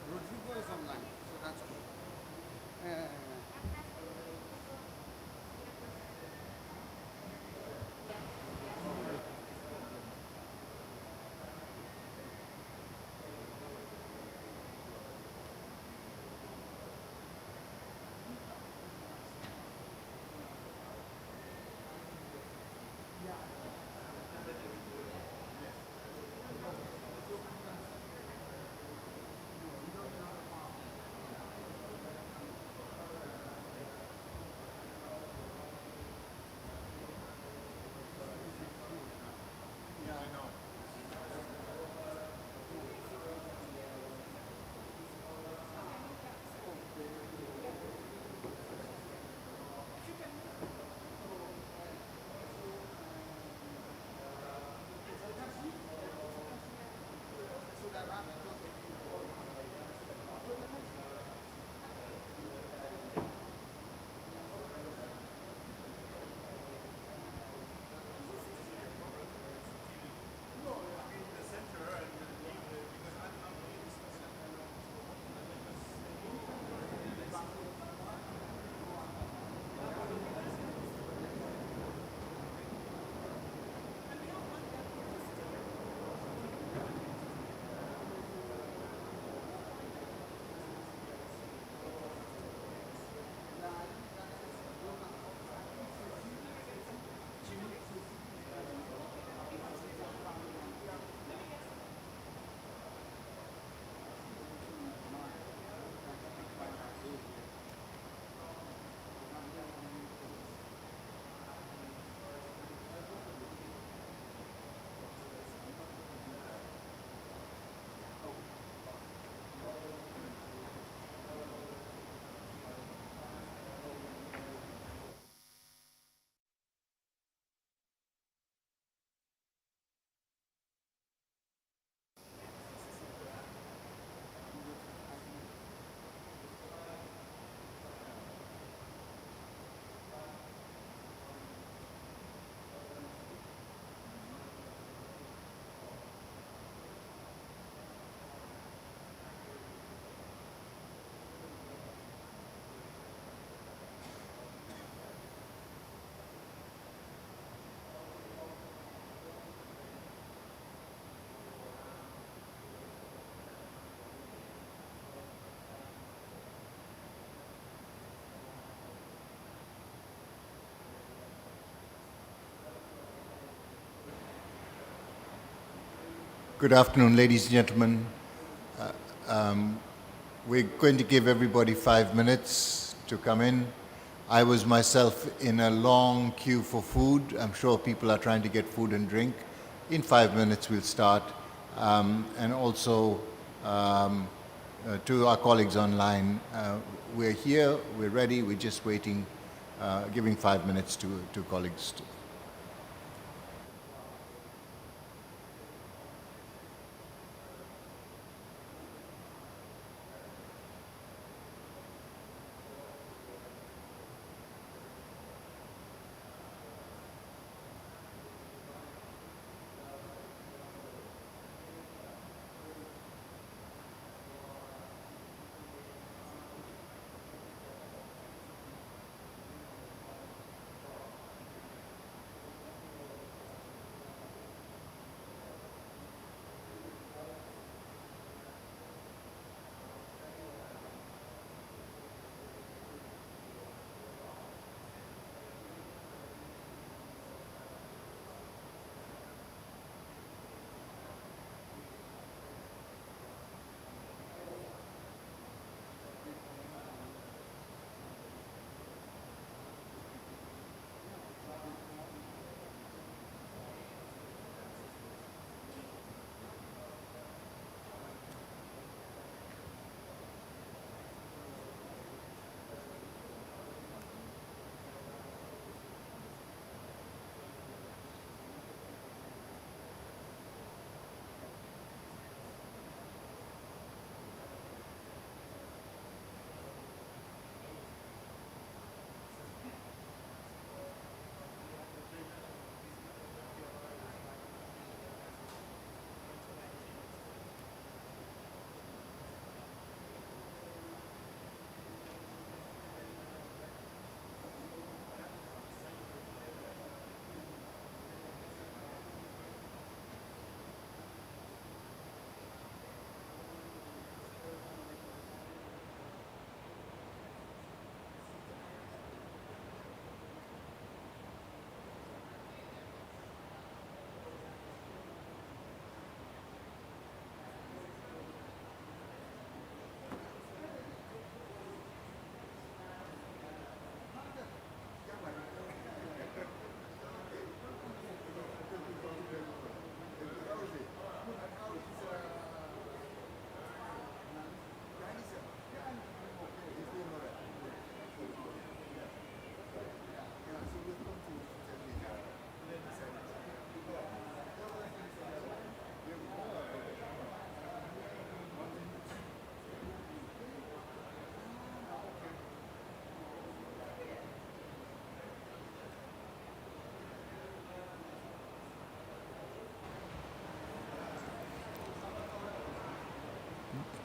Rodrigo is online, so that's good. Good afternoon, ladies and gentlemen. We're going to give everybody 5 minutes to come in. I was myself in a long queue for food. I'm sure people are trying to get food and drink. In 5 minutes, we'll start. And also, to our colleagues online, we're here, we're ready, we're just waiting, giving 5 minutes to colleagues.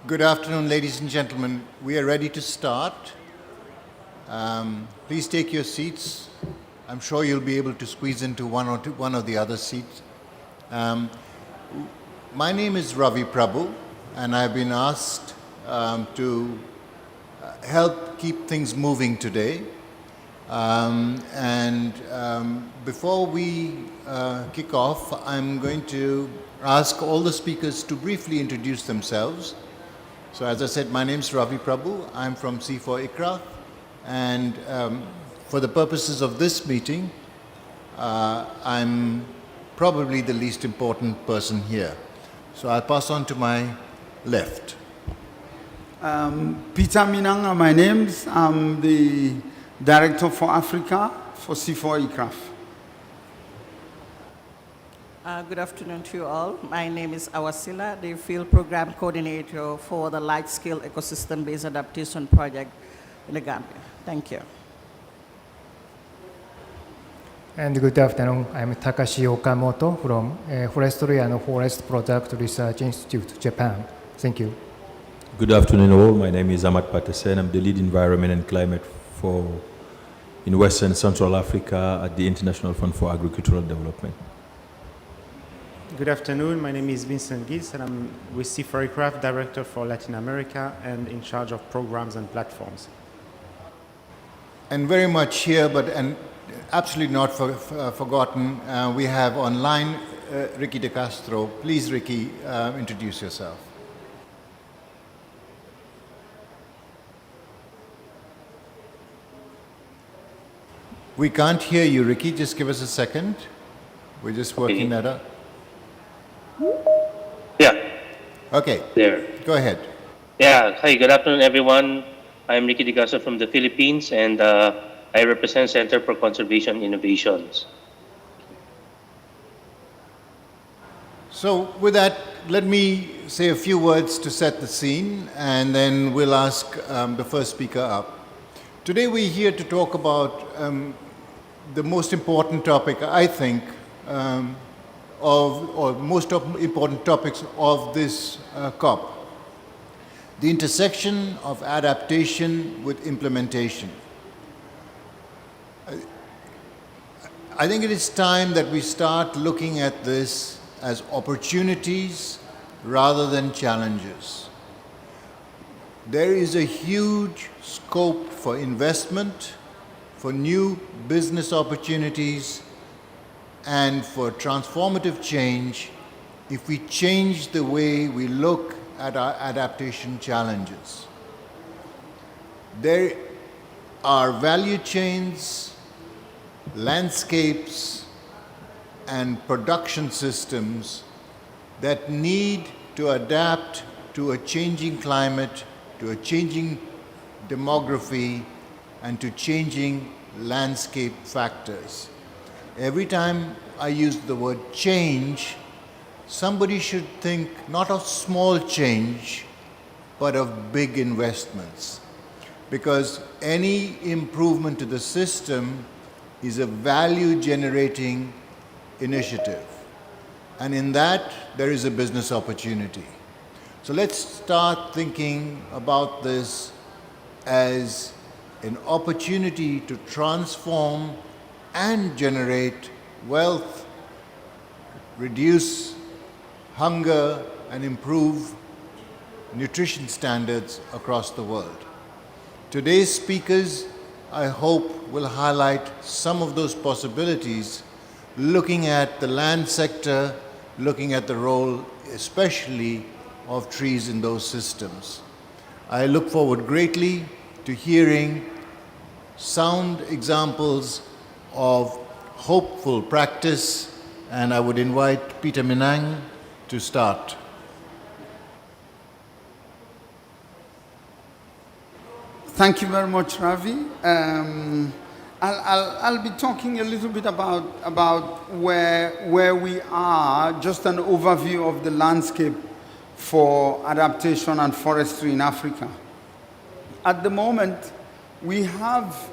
Good afternoon, ladies and gentlemen. We are ready to start. Please take your seats. I'm sure you'll be able to squeeze into one of the other seats. My name is Ravi Prabhu, and I've been asked to help keep things moving today. Before we kick off, I'm going to ask all the speakers to briefly introduce themselves. So as I said, my name is Ravi Prabhu. I'm from CIFOR-ICRAF, and for the purposes of this meeting, I'm probably the least important person here. So I'll pass on to my left. Peter Minanga, my name. I'm the Director for Africa for CIFOR-ICRAF. Good afternoon to you all. My name is Awasila, the Field Program Coordinator for the Large-Scale Ecosystem-Based Adaptation Project in the Gambia. Thank you. And good afternoon. I'm Takashi Okamoto from Forestry and Forest Product Research Institute, Japan. Thank you. Good afternoon all. My name is Ahmad Patesen. I'm the lead environment and climate in Western Central Africa at the International Fund for Agricultural Development. Good afternoon. My name is Vincent Gis, and I'm with CIFOR-ICRAF, Director for Latin America and in charge of programs and platforms. And very much here, and absolutely not forgotten, we have online Ricky De Castro. Please, Ricky, introduce yourself. We can't hear you, Ricky. Just give us a second. We're just working that out. Yeah. Okay. There. Go ahead. Yeah. Hi. Good afternoon, everyone. I'm Ricky Digaso from the Philippines, and I represent Center for Conservation Innovations. So with that, let me say a few words to set the scene, and then we'll ask the first speaker up. Today we're here to talk about the most important topic, I think, important topics of this COP, the intersection of adaptation with implementation. I think it is time that we start looking at this as opportunities rather than challenges. There is a huge scope for investment, for new business opportunities, and for transformative change if we change the way we look at our adaptation challenges. There are value chains, landscapes, and production systems that need to adapt to a changing climate, to a changing demography, and to changing landscape factors. Every time I use the word change, somebody should think not of small change, but of big investments. Because any improvement to the system is a value-generating initiative. And in that, there is a business opportunity. So let's start thinking about this as an opportunity to transform and generate wealth, reduce hunger, and improve nutrition standards across the world. Today's speakers, I hope, will highlight some of those possibilities, looking at the land sector, looking at the role especially of trees in those systems. I look forward greatly to hearing sound examples of hopeful practice, and I would invite Peter Minang to start. Thank you very much, Ravi. I'll be talking a little bit about where we are, just an overview of the landscape for adaptation and forestry in Africa. At the moment, we have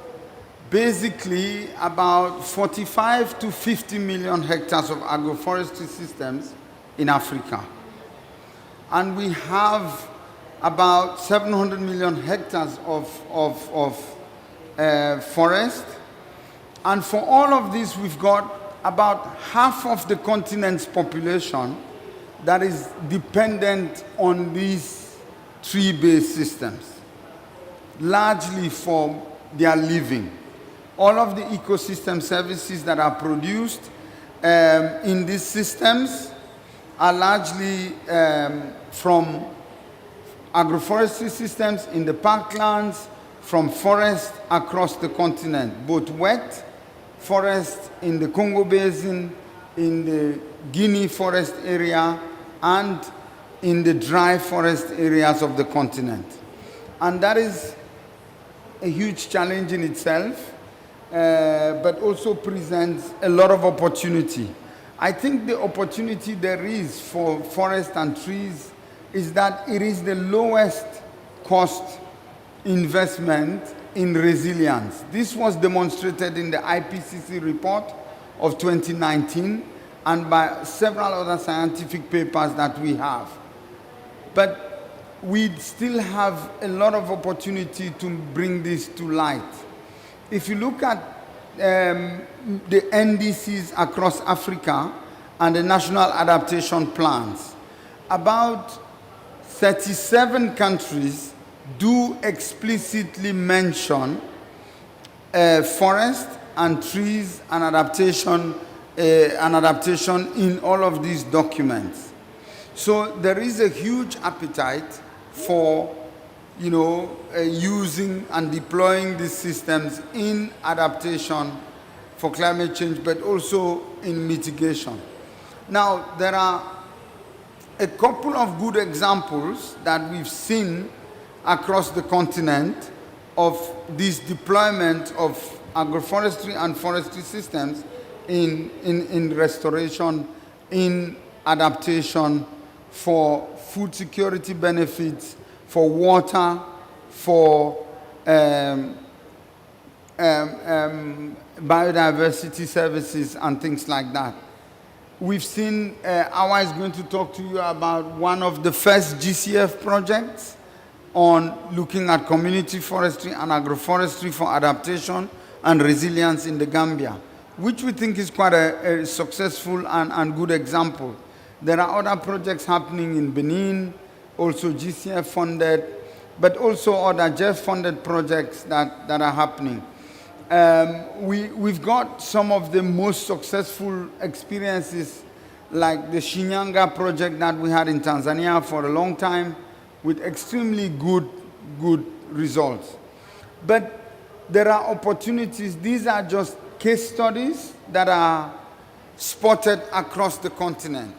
basically about 45 to 50 million hectares of agroforestry systems in Africa. And we have about 700 million hectares of forest. And for all of this, we've got about half of the continent's population that is dependent on these tree-based systems, largely for their living. All of the ecosystem services that are produced in these systems are largely from agroforestry systems in the parklands, from forests across the continent, both wet forests in the Congo Basin, in the Guinea forest area, and in the dry forest areas of the continent. And that is a huge challenge in itself, but also presents a lot of opportunity. I think the opportunity there is for forest and trees is that it is the lowest cost investment in resilience. This was demonstrated in the IPCC report of 2019 and by several other scientific papers that we have. But we still have a lot of opportunity to bring this to light. If you look at the NDCs across Africa and the national adaptation plans, about 37 countries do explicitly mention forest and trees and adaptation in all of these documents. So there is a huge appetite for using and deploying these systems in adaptation for climate change, but also in mitigation. Now, there are a couple of good examples that we've seen across the continent of this deployment of agroforestry and forestry systems in restoration, in adaptation, for food security benefits, for water, for biodiversity services and things like that. We've seen, Awa is going to talk to you about one of the first GCF projects on looking at community forestry and agroforestry for adaptation and resilience in the Gambia, which we think is quite a successful and good example. There are other projects happening in Benin, also GCF funded, but also other JEF funded projects that are happening. We've got some of the most successful experiences, like the Shinyanga project that we had in Tanzania for a long time, with extremely good results. But there are opportunities. These are just case studies that are spotted across the continent.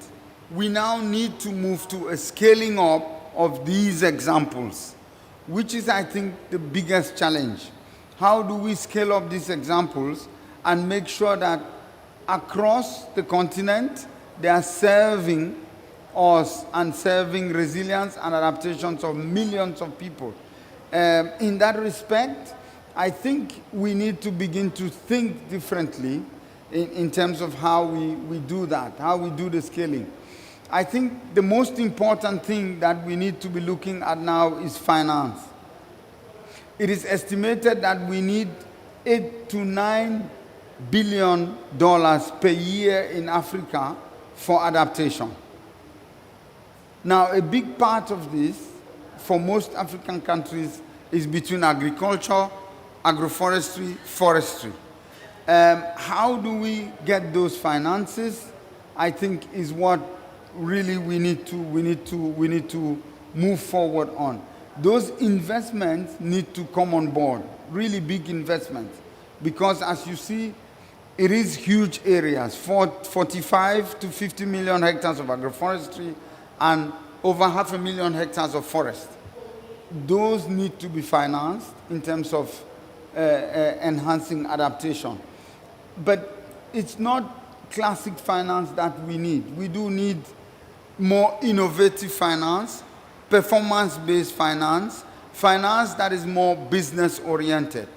We now need to move to a scaling up of these examples, which is, I think, the biggest challenge. How do we scale up these examples and make sure that across the continent they are serving us and serving resilience and adaptations of millions of people? In that respect, I think we need to begin to think differently in terms of how we do that, how we do the scaling. I think the most important thing that we need to be looking at now is finance. It is estimated that we need $8 to $9 billion per year in Africa for adaptation. Now, a big part of this, for most African countries, is between agriculture, agroforestry, forestry. How do we get those finances? I think is what really we need to move forward on. Those investments need to come on board, really big investments, because as you see, it is huge areas, 45 to 50 million hectares of agroforestry and over 500,000 hectares of forest. Those need to be financed in terms of enhancing adaptation. But it's not classic finance that we need. We do need more innovative finance, performance-based finance, finance that is more business-oriented,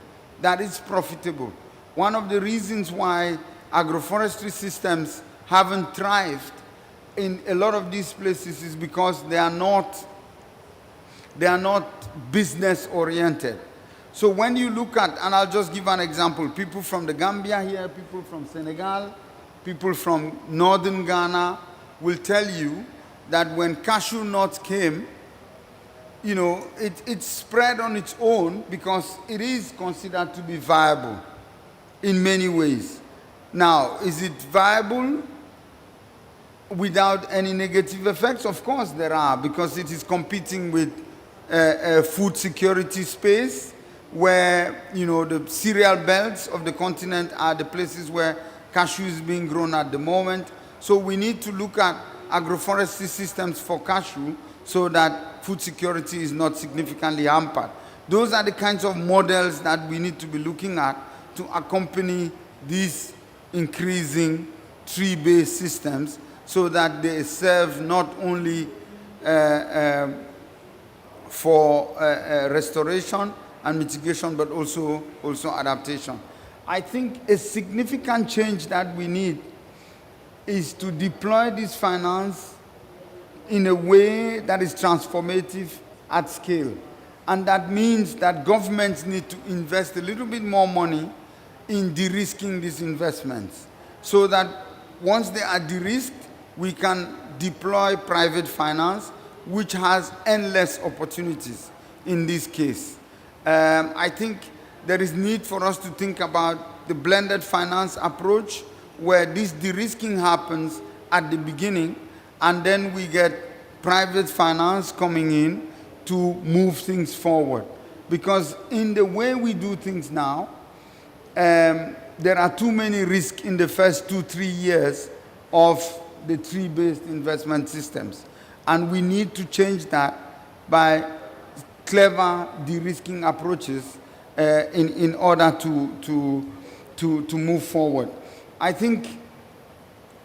that is profitable. One of the reasons why agroforestry systems haven't thrived in a lot of these places is because they are not They are not business oriented. So when you look at, and I'll just give an example, people from the Gambia here, people from Senegal, people from northern Ghana will tell you that when cashew nuts came, you know, it spread on its own because it is considered to be viable in many ways. Now, is it viable without any negative effects? Of course there are, because it is competing with food security space, where, you know, the cereal belts of the continent are the places where cashew is being grown at the moment. So we need to look at agroforestry systems for cashew so that food security is not significantly hampered. Those are the kinds of models that we need to be looking at to accompany these increasing tree-based systems so that they serve not only for restoration and mitigation, but also adaptation. I think a significant change that we need is to deploy this finance in a way that is transformative at scale. And that means that governments need to invest a little bit more money in de-risking these investments, so that once they are de-risked, we can deploy private finance, which has endless opportunities in this case. I think there is need for us to think about the blended finance approach, where this de-risking happens at the beginning, and then we get private finance coming in to move things forward. Because in the way we do things now, there are too many risks in the first 2-3 years of the tree-based investment systems. And we need to change that by clever de-risking approaches in order to move forward. I think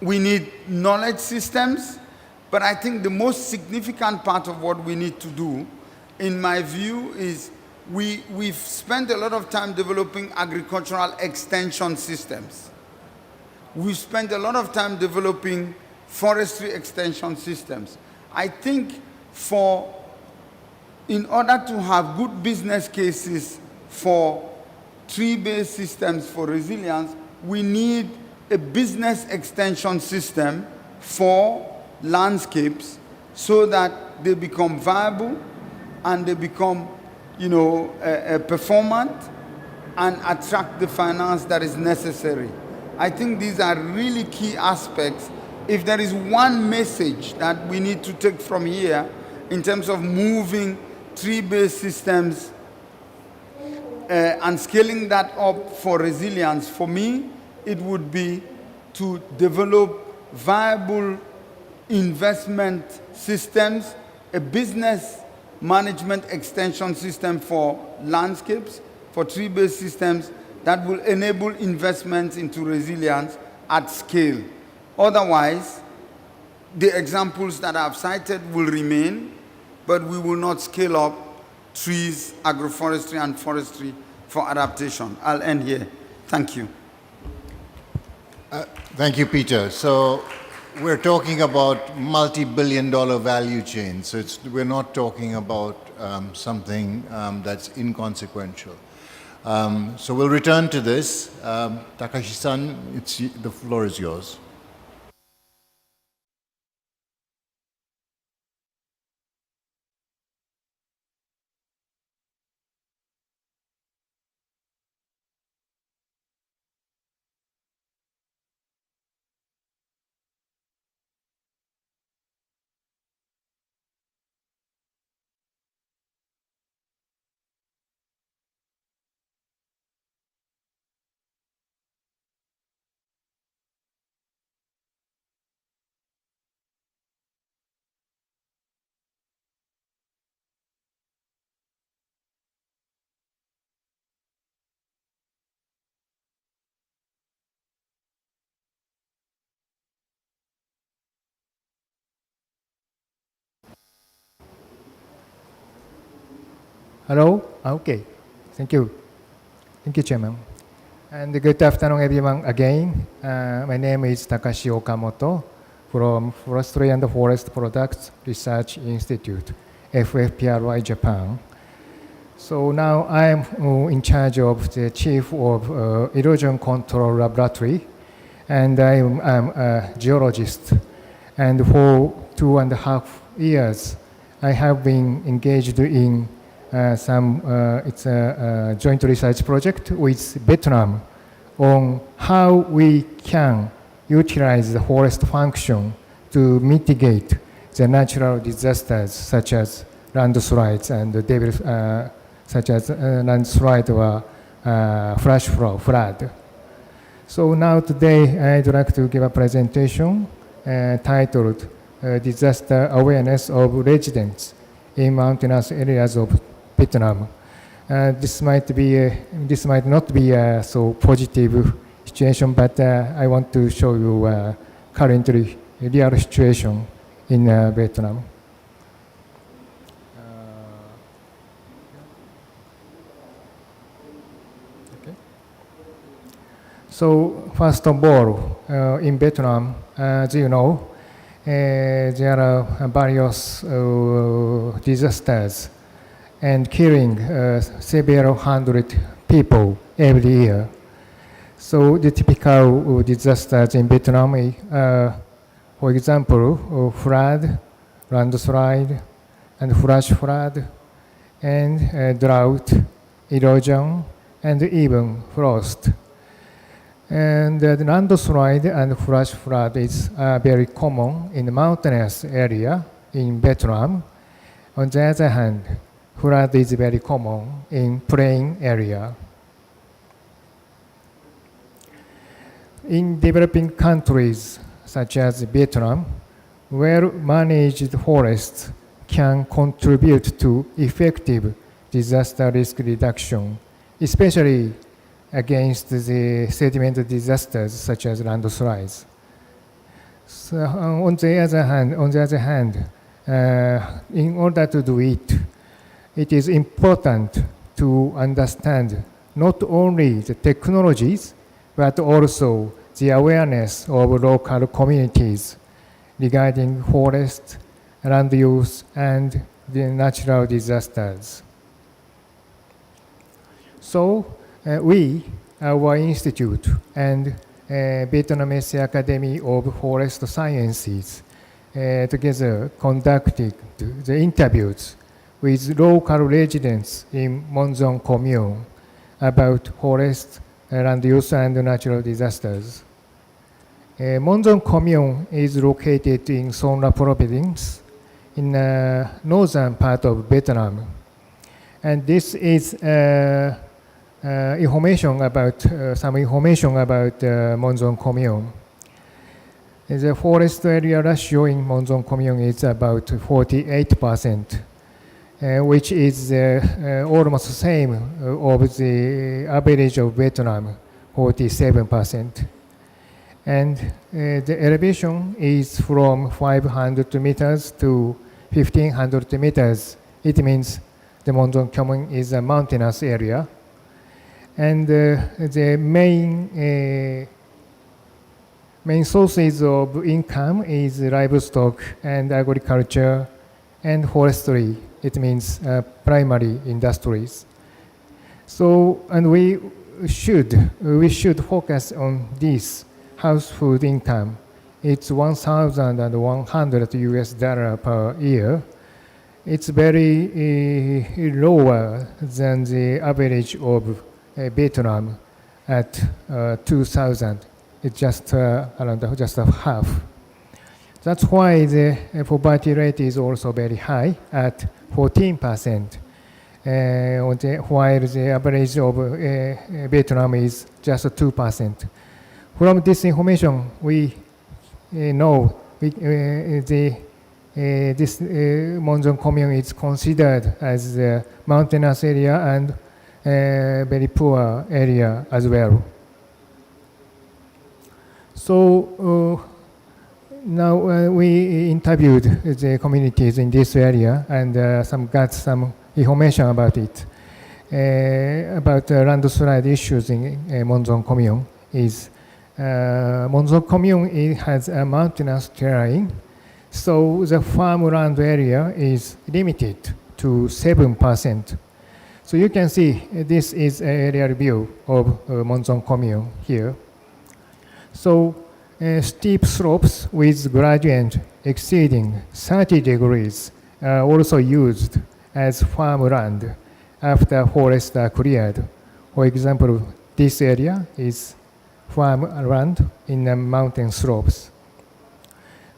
we need knowledge systems, but I think the most significant part of what we need to do, in my view, is we've spent a lot of time developing agricultural extension systems. We've spent a lot of time developing forestry extension systems. I think in order to have good business cases for tree-based systems for resilience, we need a business extension system for landscapes so that they become viable and they become, you know, performant and attract the finance that is necessary. I think these are really key aspects. If there is one message that we need to take from here in terms of moving tree-based systems and scaling that up for resilience, for me, it would be to develop viable investment systems, a business management extension system for landscapes, for tree-based systems that will enable investments into resilience at scale. Otherwise, the examples that I've cited will remain, but we will not scale up trees, agroforestry, and forestry for adaptation. I'll end here. Thank you. Thank you, Peter. So we're talking about multi-billion-dollar value chains. So we're not talking about something that's inconsequential. So we'll return to this. Takashi-san, the floor is yours. Hello? Okay. Thank you. Thank you, Chairman. And good afternoon, everyone, again. My name is Takashi Okamoto from Forestry and Forest Products Research Institute. FFPRI Japan. So now I'm in charge of the chief of erosion control laboratory, and I'm a geologist. And for 2.5 years, I have been engaged in it's a joint research project with Vietnam on how we can utilize the forest function to mitigate the natural disasters such as landslides and such as landslide or flash flood. So now today I'd like to give a presentation titled Disaster Awareness of Residents in Mountainous Areas of Vietnam. This might not be a so positive situation, but I want to show you currently real situation in Vietnam. Okay. So first of all, in Vietnam, as you know, there are various disasters and killing several hundred people every year. So the typical disasters in Vietnam, for example, flood, landslide, and flash flood, and drought, erosion, and even frost. And the landslide and flash flood is very common in the mountainous area in Vietnam. On the other hand, flood is very common in plain area. In developing countries such as Vietnam, well-managed forests can contribute to effective disaster risk reduction, especially against the sediment disasters such as landslides. So, on the other hand, in order to do it, it is important to understand not only the technologies, but also the awareness of local communities regarding forest, land use, and the natural disasters. So we, our institute, and Vietnamese Academy of Forest Sciences together conducted the interviews with local residents in Mon Dong commune about forest, land use, and natural disasters. Mon Dong commune is located in Son La province in the northern part of Vietnam. And this is information about some information about Mon Dong commune. The forest area ratio in Mon Dong commune is about 48%. Which is almost the same of the average of Vietnam, 47%. And the elevation is from 500 meters to 1,500 meters. It means the Mon Dong commune is a mountainous area. And the main sources of income is livestock and agriculture and forestry. It means primary industries. So, and we should focus on this household income. It's $1,100 US per year. It's very lower than the average of Vietnam at 2,000. It's just around just half. That's why the poverty rate is also very high at 14%, while the average of Vietnam is just 2%. From this information, we know this Mon Dong commune is considered as a mountainous area and very poor area as well. So now we interviewed the communities in this area and got some information about it. About landslide issues in Mon Dong commune is Mon Dong commune has a mountainous terrain, So the farmland area is limited to 7%. So you can see this is an aerial view of Monzon commune here. So steep slopes with gradient exceeding 30 degrees are also used as farmland after forests are cleared. For example, this area is farmland in the mountain slopes.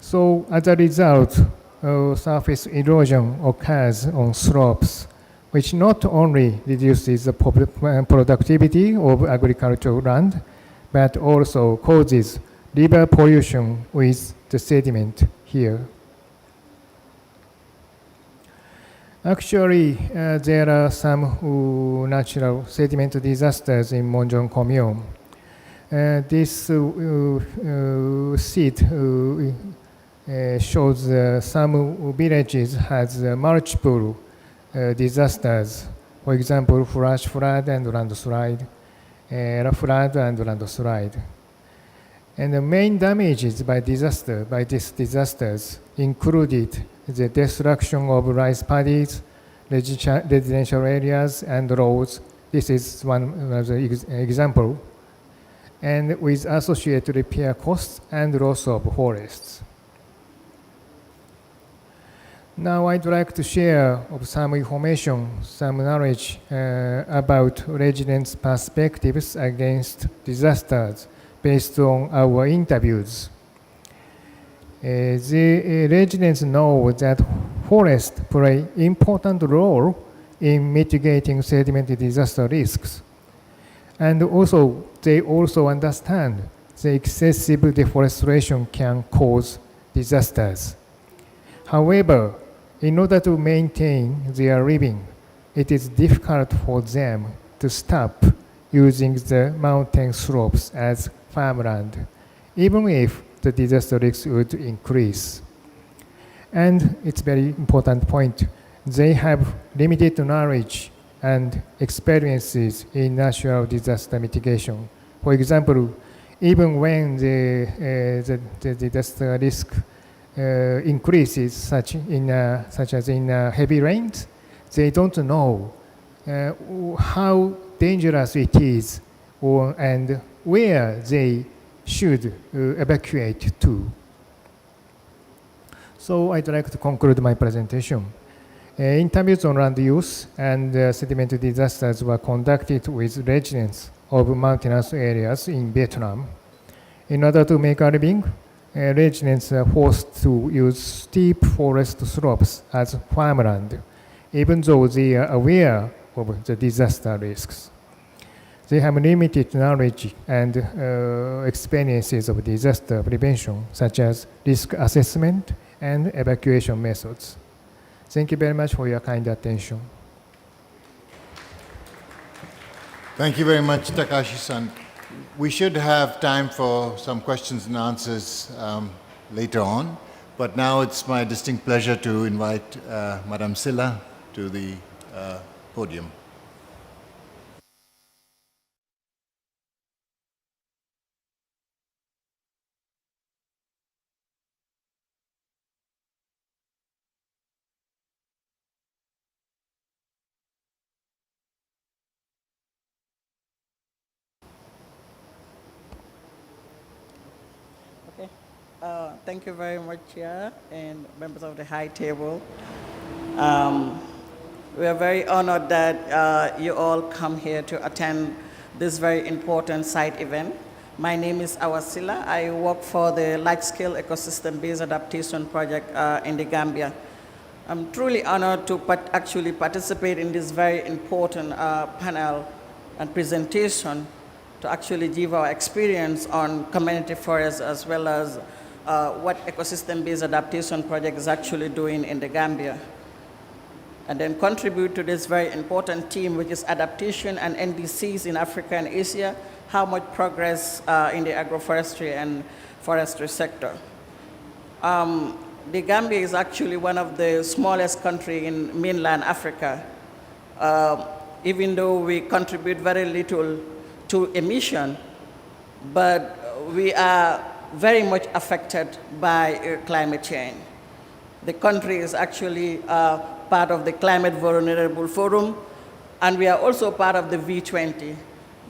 So as a result, surface erosion occurs on slopes, which not only reduces the productivity of agricultural land, but also causes river pollution with the sediment here. Actually, there are some natural sediment disasters in Monzon commune. This sheet shows some villages has multiple disasters. For example, flash flood and landslide, flood and landslide. And the main damages by these disasters included the destruction of rice paddies, residential areas, and roads. This is one of the example. And with associated repair costs and loss of forests. Now I'd like to share some information, some knowledge about residents' perspectives against disasters based on our interviews. The residents know that forests play important role in mitigating sediment disaster risks. And also, they also understand the excessive deforestation can cause disasters. However, in order to maintain their living, it is difficult for them to stop using the mountain slopes as farmland, even if the disaster risk would increase. And it's a very important point. They have limited knowledge and experiences in natural disaster mitigation. For example, even when the disaster risk increases, such as in heavy rains, they don't know how dangerous it is and where they should evacuate to. So I'd like to conclude my presentation. Interviews on land use and sediment disasters were conducted with residents of mountainous areas in Vietnam. In order to make a living, residents are forced to use steep forest slopes as farmland, even though they are aware of the disaster risks. They have limited knowledge and experiences of disaster prevention, such as risk assessment and evacuation methods. Thank you very much for your kind attention. Thank you very much, Takashi-san. We should have time for some questions and answers later on, but now it's my distinct pleasure to invite Madam Silla to the podium. Thank you very much, Chair and members of the High Table. We are very honored that you all come here to attend this very important site event. My name is Awasila. I work for the large-scale ecosystem-based adaptation project in the Gambia. I'm truly honored to actually participate in this very important panel and presentation to actually give our experience on community forests as well as what ecosystem-based adaptation project is actually doing in the Gambia. And then contribute to this very important team, which is adaptation and NDCs in Africa and Asia, how much progress in the agroforestry and forestry sector. The Gambia is actually one of the smallest countries in mainland Africa. Even though we contribute very little to emission, but we are very much affected by climate change. The country is actually part of the Climate Vulnerable Forum, and we are also part of the V20.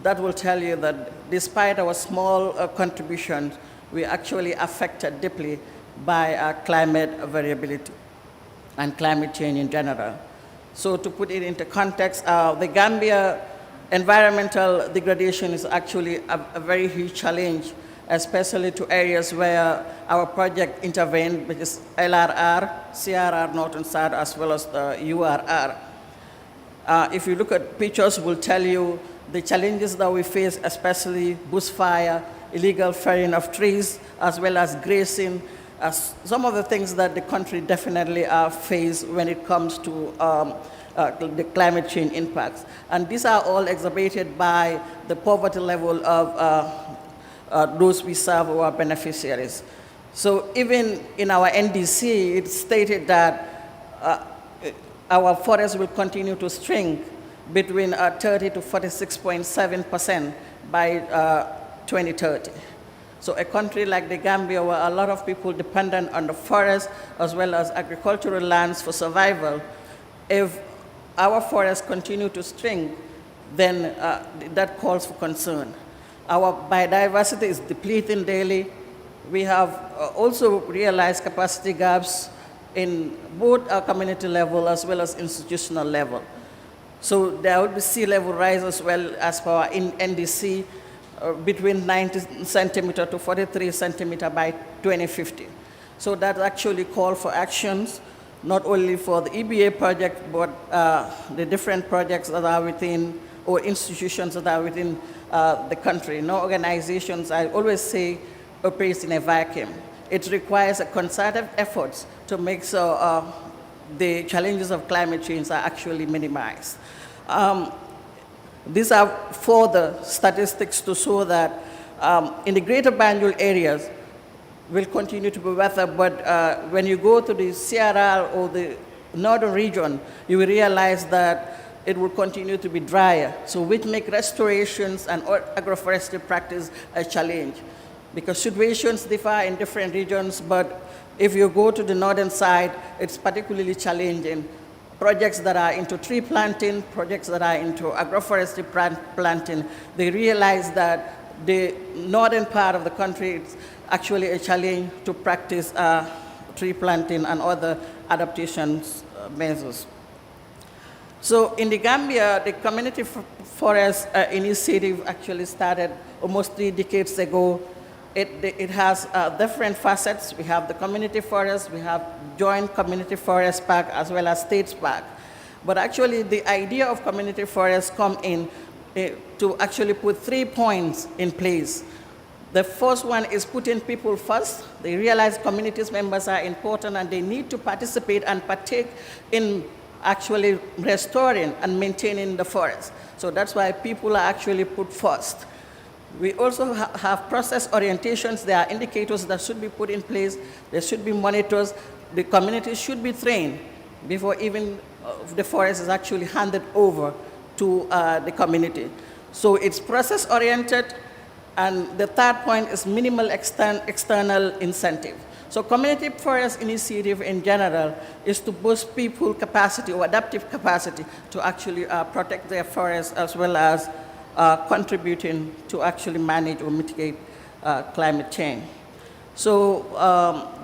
That will tell you that despite our small contributions, we actually affected deeply by climate variability and climate change in general. So to put it into context, the Gambia environmental degradation is actually a very huge challenge, especially to areas where our project intervened, which is LRR, CRR North and South, as well as the URR. If you look at pictures, will tell you the challenges that we face, especially bushfire, illegal felling of trees, as well as grazing, some of the things that the country definitely face when it comes to the climate change impacts. And these are all exacerbated by the poverty level of those we serve, our beneficiaries. So even in our NDC, it stated that our forests will continue to shrink between 30 to 46.7% by 2030. So a country like the Gambia, where a lot of people dependent on the forest as well as agricultural lands for survival, if our forests continue to shrink, then that calls for concern. Our biodiversity is depleting daily. We have also realized capacity gaps in both our community level as well as institutional level. So there will be sea level rise as well as per our NDC, between 90 centimeter to 43 centimeter by 2050. So that actually call for actions, not only for the EBA project, but the different projects that are within, or institutions that are within the country. No organizations, I always say, operates in a vacuum. It requires a concerted efforts to make sure the challenges of climate change are actually minimized. These are further statistics to show that in the greater Banjul areas will continue to be wetter, but when you go to the CRR or the northern region, you will realize that it will continue to be drier. So which make restorations and agroforestry practice a challenge, because situations differ in different regions, but if you go to the northern side, it's particularly challenging. Projects that are into tree planting, projects that are into agroforestry planting, they realize that the northern part of the country is actually a challenge to practice tree planting and other adaptation measures. So in the Gambia, the community forest initiative actually started almost 3 decades ago. It has different facets. We have the community forest, we have joint community forest park, as well as state park. But actually, the idea of community forests come in to actually put 3 points in place. The first one is putting people first. They realize communities members are important and they need to participate and partake in actually restoring and maintaining the forest. So that's why people are actually put first. We also have process orientations. There are indicators that should be put in place. There should be monitors. The community should be trained before even the forest is actually handed over to the community. So it's process oriented. And the third point is minimal external incentive. So community forest initiative in general is to boost people capacity or adaptive capacity to actually protect their forests, as well as contributing to actually manage or mitigate climate change. So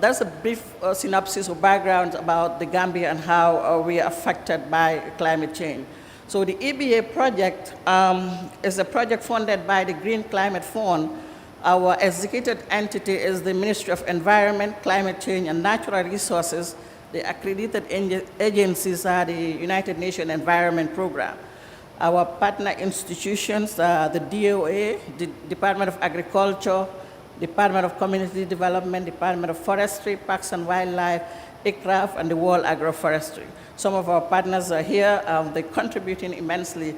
that's a brief synopsis or background about the Gambia and how we are affected by climate change. So the EBA project is a project funded by the Green Climate Fund. Our executive entity is the Ministry of Environment, Climate Change, and Natural Resources. The accredited agencies are the United Nations Environment Program. Our partner institutions are the DOA, the Department of Agriculture, Department of Community Development, Department of Forestry, Parks and Wildlife, ICRAF, and the World Agroforestry. Some of our partners are here. They're contributing immensely.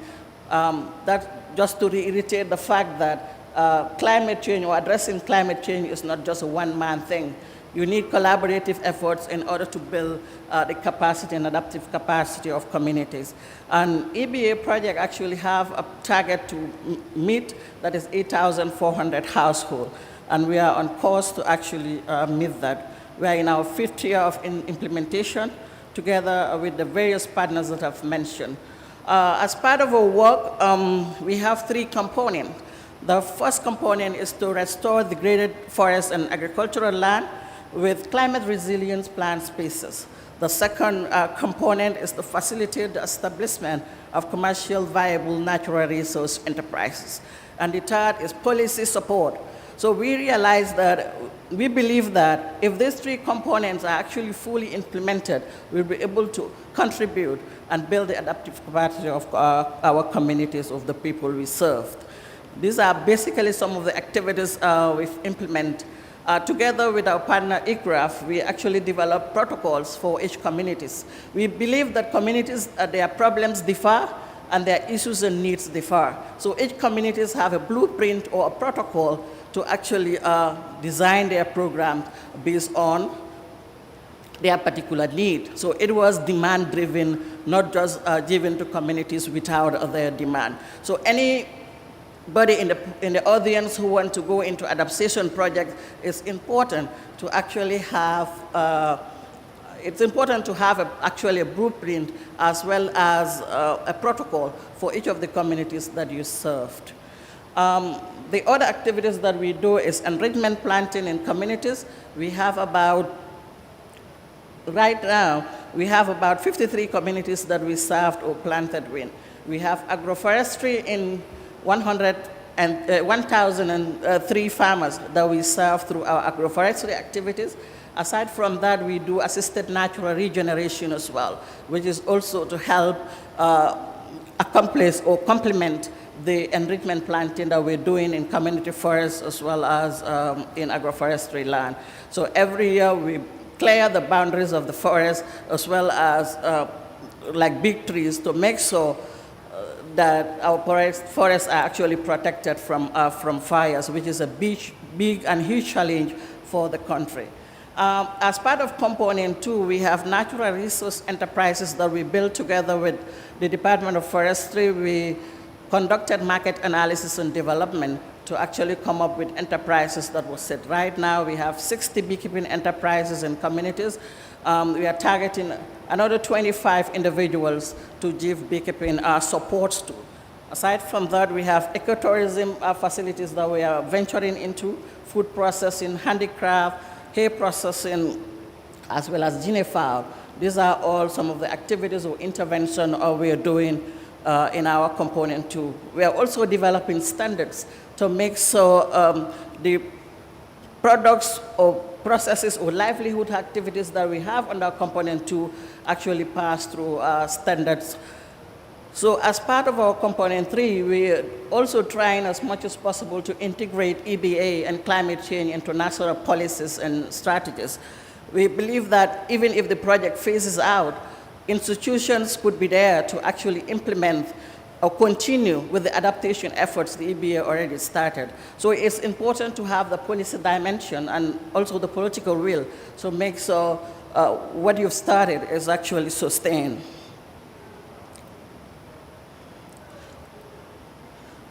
That just to reiterate the fact that climate change or addressing climate change is not just a one-man thing. You need collaborative efforts in order to build the capacity and adaptive capacity of communities. And EBA project actually have a target to meet, that is 8,400 households. And we are on course to actually meet that. We are in our 5th year of implementation, together with the various partners that I've mentioned. As part of our work, we have 3 components. The first component is to restore degraded forest and agricultural land with climate resilience planned spaces. The second component is to facilitate the establishment of commercial viable natural resource enterprises. And the third is policy support. So we realize that, we believe that if these 3 components are actually fully implemented, we'll be able to contribute and build the adaptive capacity of our communities, of the people we serve. These are basically some of the activities we've implemented. Together with our partner ICRAF, we actually develop protocols for each communities. We believe that communities, their problems differ and their issues and needs differ. So each communities have a blueprint or a protocol to actually design their program based on their particular need. So it was demand-driven, not just given to communities without their demand. So anybody in the audience who want to go into adaptation project, it's important to actually have actually a blueprint as well as a protocol for each of the communities that you served. The other activities that we do is enrichment planting in communities. We have right now, we have about 53 communities that we served or planted with. We have agroforestry in 1,003 farmers that we serve through our agroforestry activities. Aside from that, we do assisted natural regeneration as well, which is also to help accomplish or complement the enrichment planting that we're doing in community forests as well as in agroforestry land. So every year we clear the boundaries of the forest as well as like big trees to make sure that our forests are actually protected from fires, which is a big and huge challenge for the country. As part of component 2, we have natural resource enterprises that we built together with the Department of Forestry. We conducted market analysis and development to actually come up with enterprises that were set. Right now, we have 60 beekeeping enterprises and communities. We are targeting another 25 individuals to give beekeeping supports to. Aside from that, we have ecotourism facilities that we are venturing into, food processing, handicraft, hay processing, as well as guinea-fowl. These are all some of the activities or intervention we are doing in our component 2. We are also developing standards to make sure the products or processes or livelihood activities that we have under component 2 actually pass through standards. So as part of our component 3, we're also trying as much as possible to integrate EBA and climate change into national policies and strategies. We believe that even if the project phases out, institutions could be there to actually implement or continue with the adaptation efforts the EBA already started. So it's important to have the policy dimension and also the political will to make sure what you've started is actually sustained.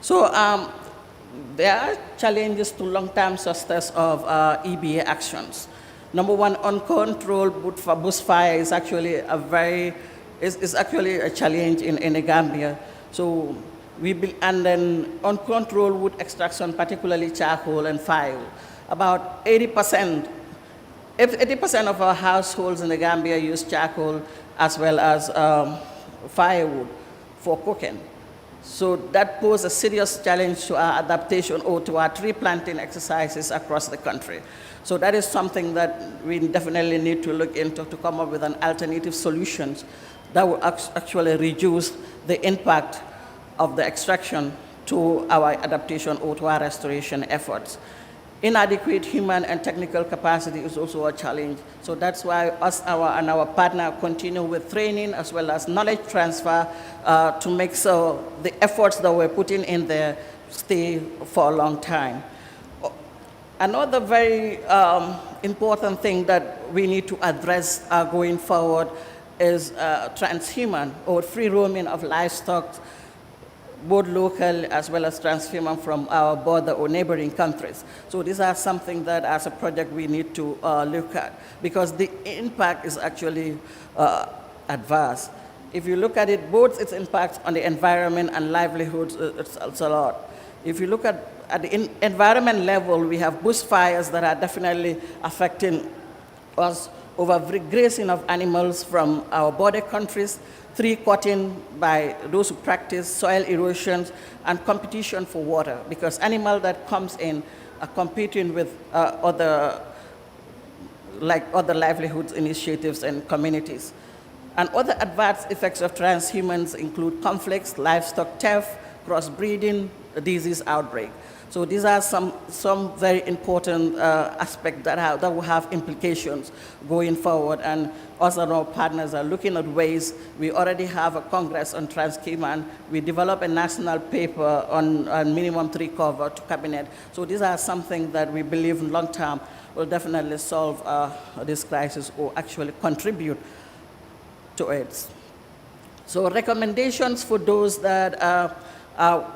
So there are challenges to long-term success of EBA actions. Number one, uncontrolled bushfire is actually a challenge in the Gambia. So and then uncontrolled wood extraction, particularly charcoal and firewood. About 80% of our households in the Gambia use charcoal as well as firewood for cooking. So that poses a serious challenge to our adaptation or to our tree planting exercises across the country. So that is something that we definitely need to look into to come up with an alternative solutions that will actually reduce the impact of the extraction to our adaptation or to our restoration efforts. Inadequate human and technical capacity is also a challenge. So that's why our partner continue with training as well as knowledge transfer to make sure the efforts that we're putting in there stay for a long time. Another very important thing that we need to address going forward is transhuman or free roaming of livestock both local as well as transhuman from our border or neighboring countries. So these are something that as a project we need to look at because the impact is actually adverse. If you look at it, both its impact on the environment and livelihoods, it's a lot. If you look at the environment level, we have bushfires that are definitely affecting us, overgrazing of animals from our border countries, tree cutting by those who practice soil erosion, and competition for water, because animals that comes in are competing with other livelihoods initiatives and communities. And other adverse effects of transhumans include conflicts, livestock theft, crossbreeding, disease outbreak. So these are some very important aspects that will have implications going forward. And us and our partners are looking at ways. We already have a Congress on transhuman. We developed a national paper on minimum tree cover to cabinet. So these are something that we believe in long term will definitely solve this crisis or actually contribute to it. So recommendations for those that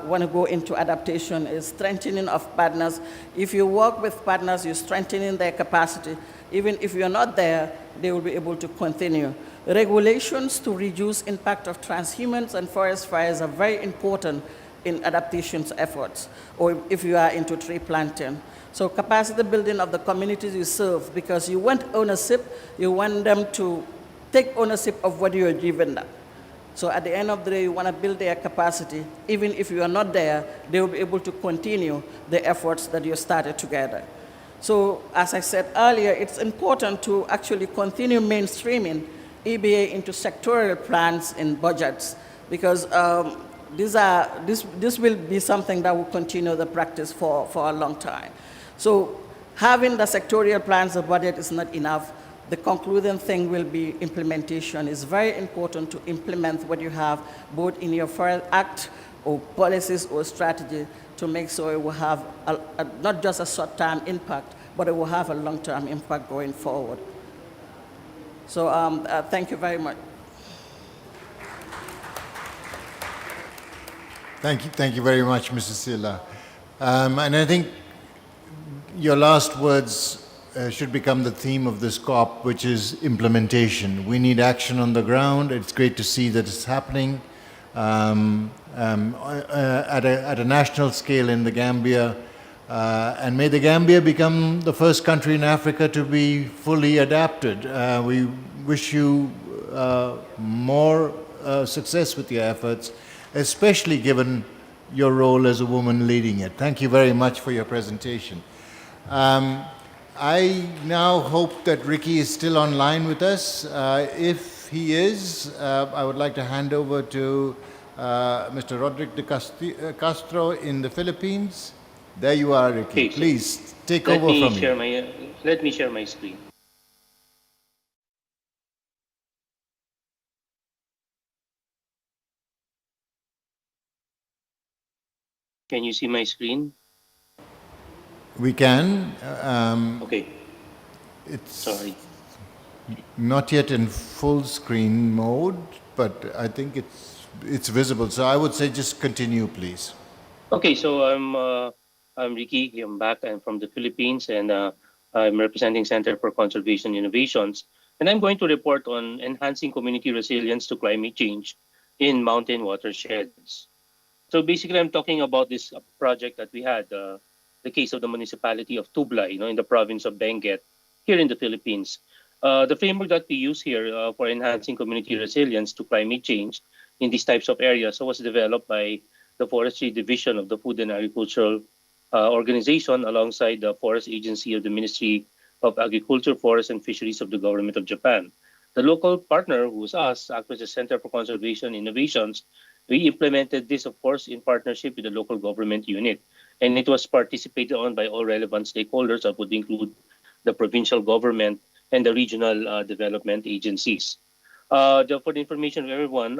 want to go into adaptation is strengthening of partners. If you work with partners, you're strengthening their capacity. Even if you're not there, they will be able to continue. Regulations to reduce impact of transhumans and forest fires are very important in adaptation efforts, or if you are into tree planting. So capacity building of the communities you serve, because you want ownership, you want them to take ownership of what you are giving them. So at the end of the day, you want to build their capacity. Even if you are not there, they will be able to continue the efforts that you started together. So as I said earlier, it's important to actually continue mainstreaming EBA into sectoral plans and budgets, because this will be something that will continue the practice for a long time. So having the sectorial plans and budget is not enough. The concluding thing will be implementation. It's very important to implement what you have, both in your Forest Act or policies or strategy, to make sure it will have not just a short-term impact, but it will have a long-term impact going forward. So thank you very much. Thank you very much, Mrs. Silla. And I think your last words should become the theme of this COP, which is implementation. We need action on the ground. It's great to see that it's happening at a national scale in the Gambia. And may the Gambia become the first country in Africa to be fully adapted. We wish you more success with your efforts, especially given your role as a woman leading it. Thank you very much for your presentation. I now hope that Ricky is still online with us. If he is, I would like to hand over to Mr. Roderick de Castro in the Philippines. There you are, Ricky. Okay, please take over from me. Let me share my screen. Can you see my screen? We can. Okay. It's Sorry. not yet in full screen mode, but I think it's visible. So I would say just continue, please. Okay, so I'm Ricky. I'm back. I'm from the Philippines, and I'm representing Center for Conservation Innovations. And I'm going to report on enhancing community resilience to climate change in mountain watersheds. So basically, I'm talking about this project that we had, the case of the municipality of Tublay, in the province of Benguet, here in the Philippines. The framework that we use here for enhancing community resilience to climate change in these types of areas was developed by the Forestry Division of the Food and Agricultural Organization alongside the Forest Agency of the Ministry of Agriculture, Forest and Fisheries of the Government of Japan. The local partner, who was us, acted as the Center for Conservation Innovations. We implemented this, of course, in partnership with the local government unit. And it was participated on by all relevant stakeholders that would include the provincial government and the regional development agencies. For the information of everyone,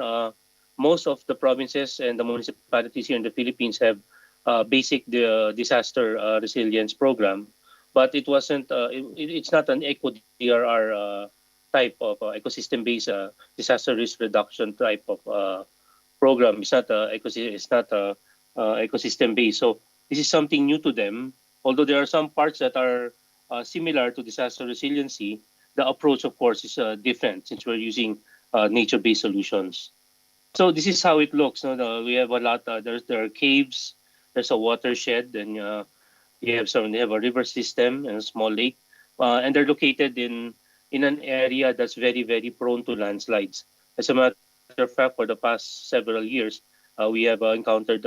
most of the provinces and the municipalities here in the Philippines have basic disaster resilience program, but it wasn't. It's not an eco-DRR type of ecosystem-based disaster risk reduction type of program. It's not ecosystem based. So this is something new to them. Although there are some parts that are similar to disaster resiliency, the approach, of course, is different since we're using nature-based solutions. So this is how it looks. No? We have a lot. There are caves. There's a watershed, and they have a river system and a small lake, and they're located in an area that's very very prone to landslides. As a matter of fact, for the past several years, we have encountered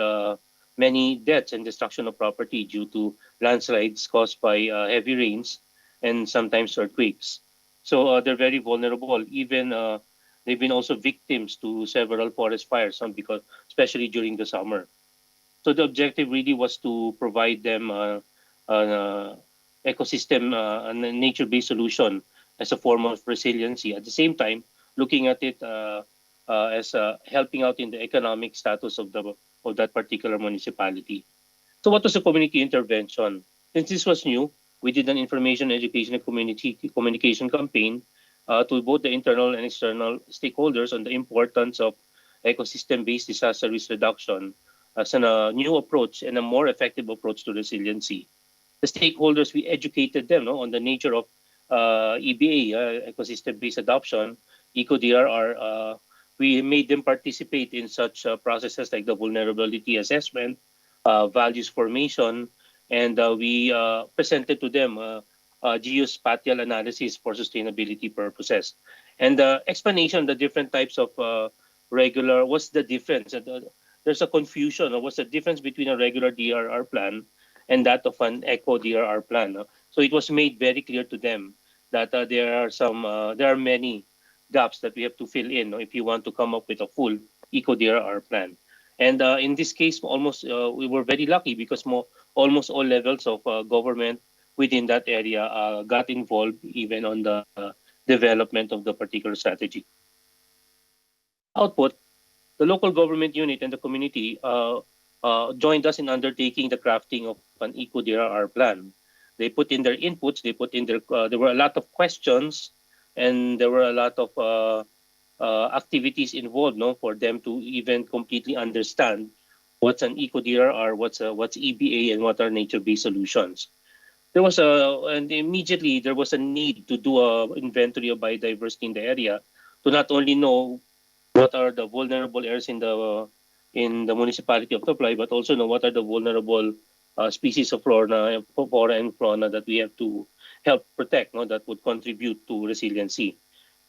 many deaths and destruction of property due to landslides caused by heavy rains and sometimes earthquakes. So they're very vulnerable. Even they've been also victims to several forest fires, because especially during the summer. So the objective really was to provide them an ecosystem, a nature-based solution as a form of resiliency. At the same time, looking at it as helping out in the economic status of that particular municipality. So what was the community intervention? Since this was new, we did an information, education, and community communication campaign to both the internal and external stakeholders on the importance of ecosystem-based disaster risk reduction as a new approach and a more effective approach to resiliency. The stakeholders, we educated them on the nature of EBA, ecosystem-based adoption, ECO-DRR. We made them participate in such processes like the vulnerability assessment, values formation, and we presented to them geospatial analysis for sustainability purposes. And the explanation, the different types of regular, what's the difference? There's a confusion of what's the difference between a regular DRR plan and that of an eco DRR plan. So it was made very clear to them that there are many gaps that we have to fill in if you want to come up with a full eco DRR plan. And in this case, we were very lucky because almost all levels of government within that area got involved even on the development of the particular strategy. Output, the local government unit and the community joined us in undertaking the crafting of an eco-DRR plan. They put in their inputs, there were a lot of questions, and there were a lot of activities involved for them to even completely understand what's an eco-DRR, what's EBA, and what are nature-based solutions. And immediately there was a need to do an inventory of biodiversity in the area to not only know what are the vulnerable areas in the municipality of Toplay, but also know what are the vulnerable species of flora and fauna that we have to help protect, that would contribute to resiliency.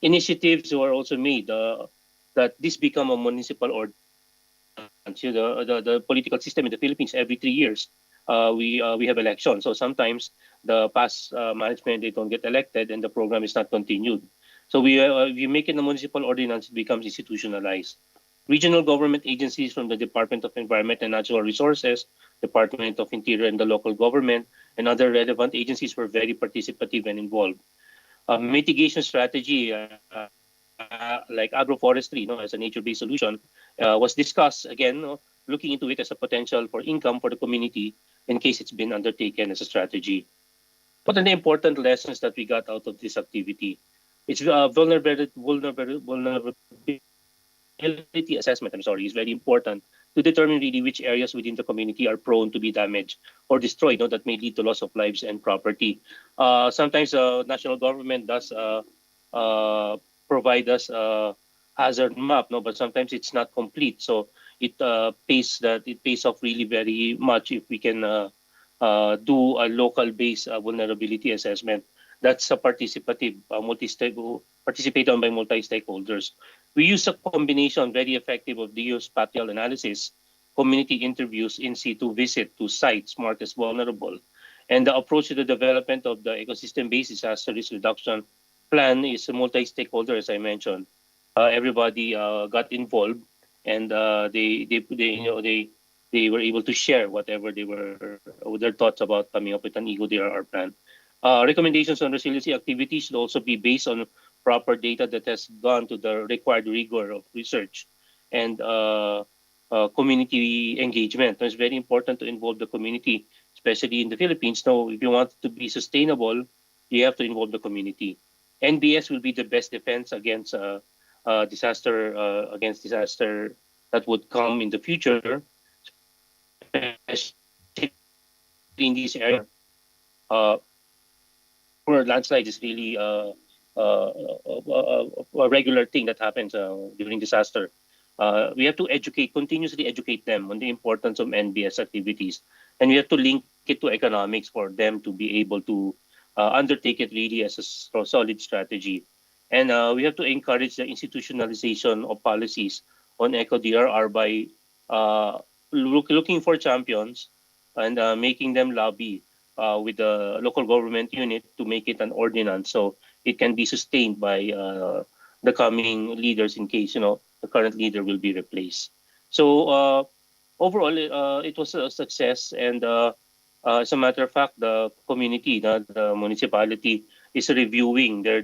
Initiatives were also made that this become a municipal ordinance. The political system in the Philippines, every 3 years, we have elections. So sometimes the past management, they don't get elected and the program is not continued. So we make it a municipal ordinance, it becomes institutionalized. Regional government agencies from the Department of Environment and Natural Resources, Department of Interior and the local government, and other relevant agencies were very participative and involved. Mitigation strategy, like agroforestry, as a nature-based solution, was discussed again, looking into it as a potential for income for the community in case it's been undertaken as a strategy. What are the important lessons that we got out of this activity? It's vulnerability assessment, is very important to determine really which areas within the community are prone to be damaged or destroyed, that may lead to loss of lives and property. Sometimes national government does provide us a hazard map, but sometimes it's not complete. So it pays off really very much if we can do a local-based vulnerability assessment. That's a participative, participated on by multi-stakeholders. We use a combination very effective of geospatial analysis, community interviews, in situ visit to sites marked as vulnerable, and the approach to the development of the ecosystem-based disaster risk reduction plan is a multi-stakeholder, as I mentioned. Everybody got involved, and they were able to share whatever their thoughts about coming up with an eco-DRR plan. Recommendations on resiliency activities should also be based on proper data that has gone to the required rigor of research and community engagement. It's very important to involve the community, especially in the Philippines. Now, if you want to be sustainable, you have to involve the community. NBS will be the best defense against disaster that would come in the future, especially in this area, where landslide is really a regular thing that happens during disaster. We have to continuously educate them on the importance of NBS activities, and we have to link it to economics for them to be able to undertake it really as a solid strategy. And we have to encourage the institutionalization of policies on eco-DRR by looking for champions and making them lobby with the local government unit to make it an ordinance so it can be sustained by the coming leaders in case the current leader will be replaced. So overall, it was a success, and as a matter of fact, the community, the municipality, is reviewing their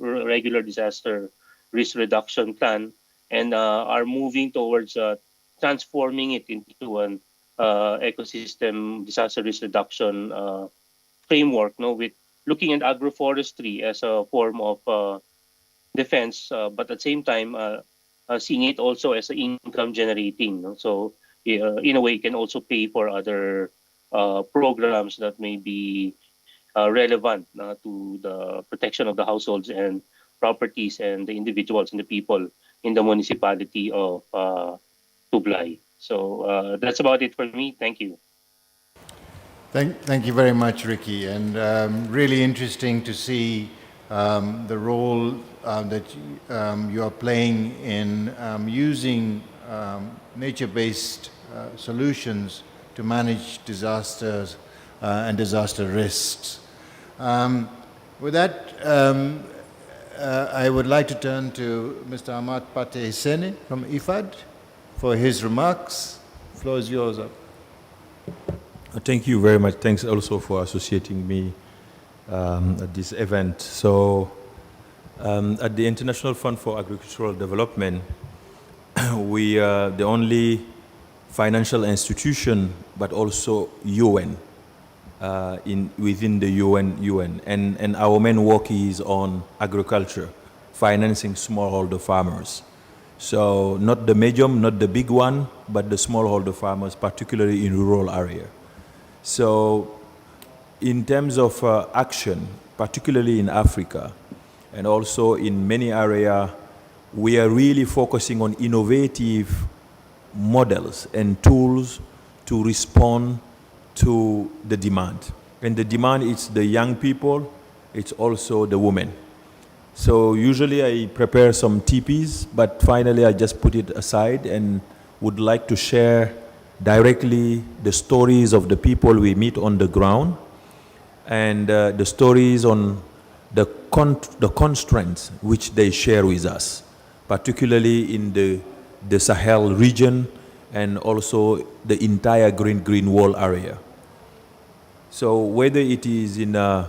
regular disaster risk reduction plan and are moving towards transforming it into an ecosystem disaster risk reduction framework, with looking at agroforestry as a form of defense, but at the same time seeing it also as an income generating. So in a way, it can also pay for other programs that may be relevant to the protection of the households and properties and the individuals and the people in the municipality of Tublay. So that's about it for me. Thank you. Thank you very much, Ricky, and really interesting to see the role that you are playing in using nature-based solutions to manage disasters and disaster risks. With that, I would like to turn to Mr. Amat Patesene from IFAD for his remarks. The floor is yours. Thank you very much. Thanks also for associating me at this event. So at the International Fund for Agricultural Development, we are the only financial institution, but also UN, within the UN. And our main work is on agriculture, financing smallholder farmers. So not the medium, not the big one, but the smallholder farmers, particularly in rural area. So in terms of action, particularly in Africa, and also in many areas, we are really focusing on innovative models and tools to respond to the demand. And the demand is the young people, it's also the women. So usually I prepare some TPs, but finally I just put it aside and would like to share directly the stories of the people we meet on the ground and the stories on the constraints which they share with us, particularly in the Sahel region and also the entire green wall area. So whether it is in the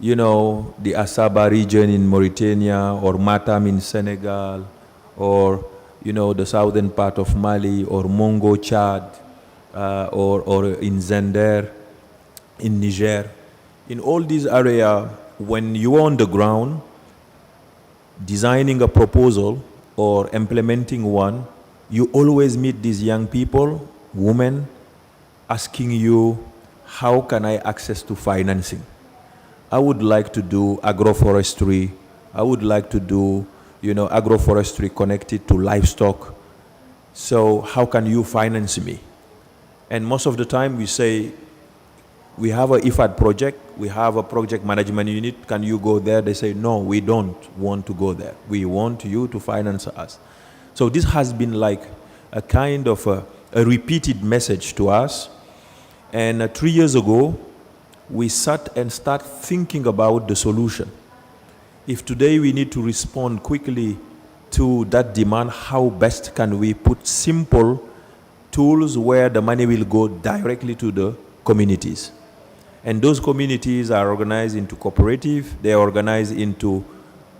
Asaba region in Mauritania, or Matam in Senegal, or the southern part of Mali, or Mongo, Chad, or in Zender in Niger, in all these areas, when you are on the ground designing a proposal or implementing one, you always meet these young people, women, asking you, how can I access to financing? I would like to do agroforestry. I would like to do, agroforestry connected to livestock. So how can you finance me? And most of the time we say, we have a IFAD project, we have a project management unit, can you go there? They say, no, we don't want to go there. We want you to finance us. So this has been like a kind of a repeated message to us. And 3 years ago, we sat and started thinking about the solution. If today we need to respond quickly to that demand, how best can we put simple tools where the money will go directly to the communities? And those communities are organized into cooperative, they are organized into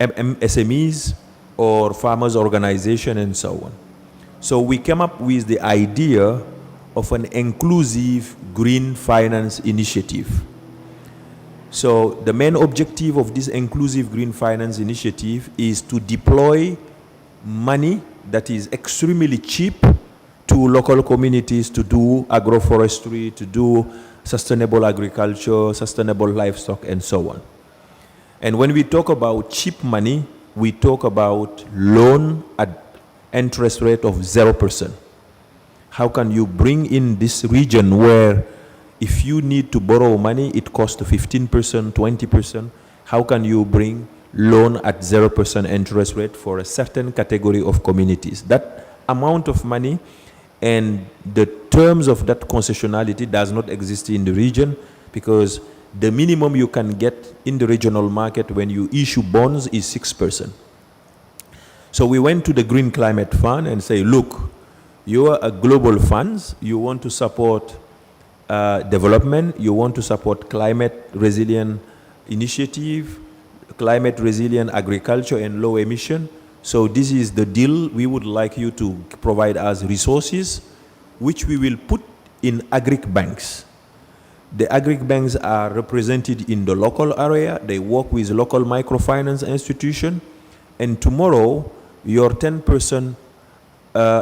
SMEs or farmers organization and so on. So we came up with the idea of an inclusive green finance initiative. So the main objective of this inclusive green finance initiative is to deploy money that is extremely cheap to local communities to do agroforestry, to do sustainable agriculture, sustainable livestock, and so on. And when we talk about cheap money, we talk about loan at interest rate of 0%. How can you bring in this region where if you need to borrow money, it costs 15%, 20%? How can you bring loan at 0% interest rate for a certain category of communities? That amount of money and the terms of that concessionality does not exist in the region, because the minimum you can get in the regional market when you issue bonds is 6%. So we went to the Green Climate Fund and say, look, you are a global fund, you want to support development, you want to support climate resilient initiative, climate resilient agriculture and low emission. So this is the deal. We would like you to provide us resources, which we will put in agric banks. The agric banks are represented in the local area. They work with local microfinance institution. And tomorrow, your 10%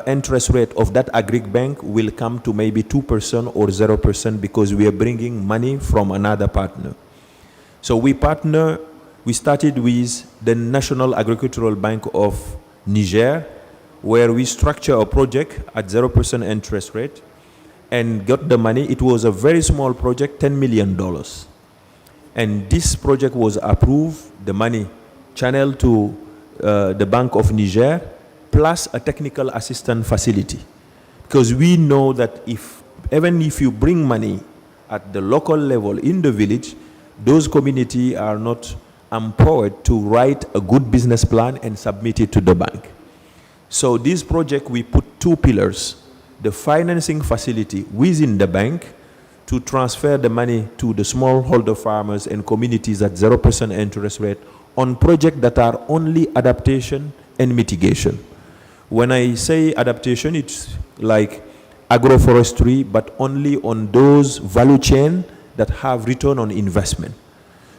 interest rate of that agric bank will come to maybe 2% or 0% because we are bringing money from another partner. So we started with the National Agricultural Bank of Niger, where we structure a project at 0% interest rate and got the money. It was a very small project, $10 million. And this project was approved, the money channeled to the Bank of Niger, plus a technical assistance facility. Because we know that even if you bring money at the local level in the village, those communities are not empowered to write a good business plan and submit it to the bank. So this project, we put two pillars: the financing facility within the bank to transfer the money to the smallholder farmers and communities at 0% interest rate on projects that are only adaptation and mitigation. When I say adaptation, it's like agroforestry, but only on those value chain that have return on investment.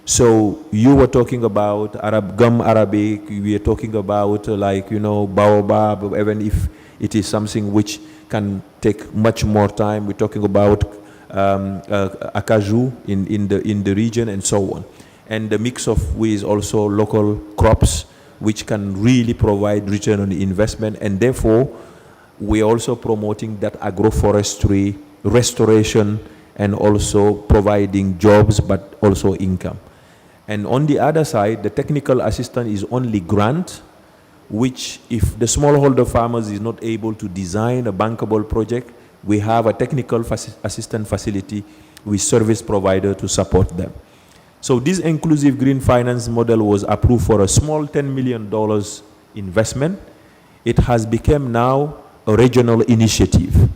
So you were talking about gum arabic, we are talking about baobab, even if it is something which can take much more time. We're talking about acajou in the region and so on. And the mix of with also local crops, which can really provide return on investment. And therefore, we are also promoting that agroforestry, restoration, and also providing jobs, but also income. And on the other side, the technical assistance is only grant, which if the smallholder farmers is not able to design a bankable project, we have a technical assistance facility with service provider to support them. So this inclusive green finance model was approved for a small $10 million investment. It has become now a regional initiative,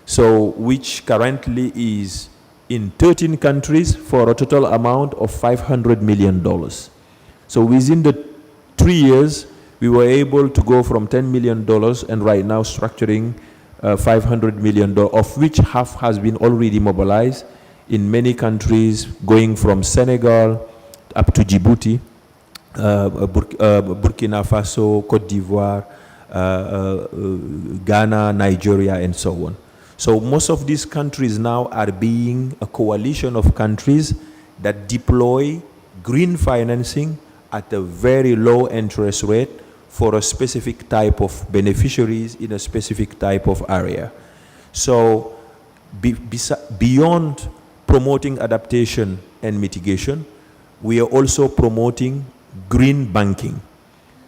so which currently is in 13 countries for a total amount of $500 million. So within the 3 years, we were able to go from $10 million and right now structuring $500 million, of which half has been already mobilized in many countries, going from Senegal up to Djibouti, Burkina Faso, Cote d'Ivoire, Ghana, Nigeria, and so on. So most of these countries now are being a coalition of countries that deploy green financing at a very low interest rate for a specific type of beneficiaries in a specific type of area. So beyond promoting adaptation and mitigation, we are also promoting green banking.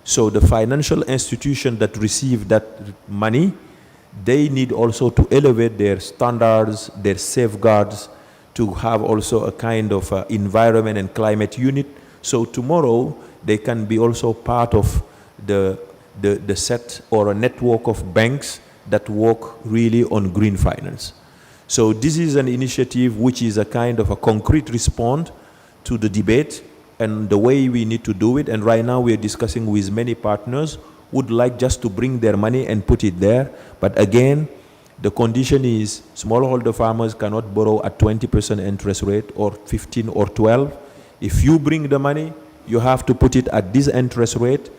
So the financial institution that receive that money, they need also to elevate their standards, their safeguards, to have also a kind of environment and climate unit. So tomorrow they can be also part of the set or a network of banks that work really on green finance. So this is an initiative which is a kind of a concrete response to the debate and the way we need to do it. And right now we are discussing with many partners who would like just to bring their money and put it there. But again, the condition is smallholder farmers cannot borrow at 20% interest rate or 15 or 12. If you bring the money, you have to put it at this interest rate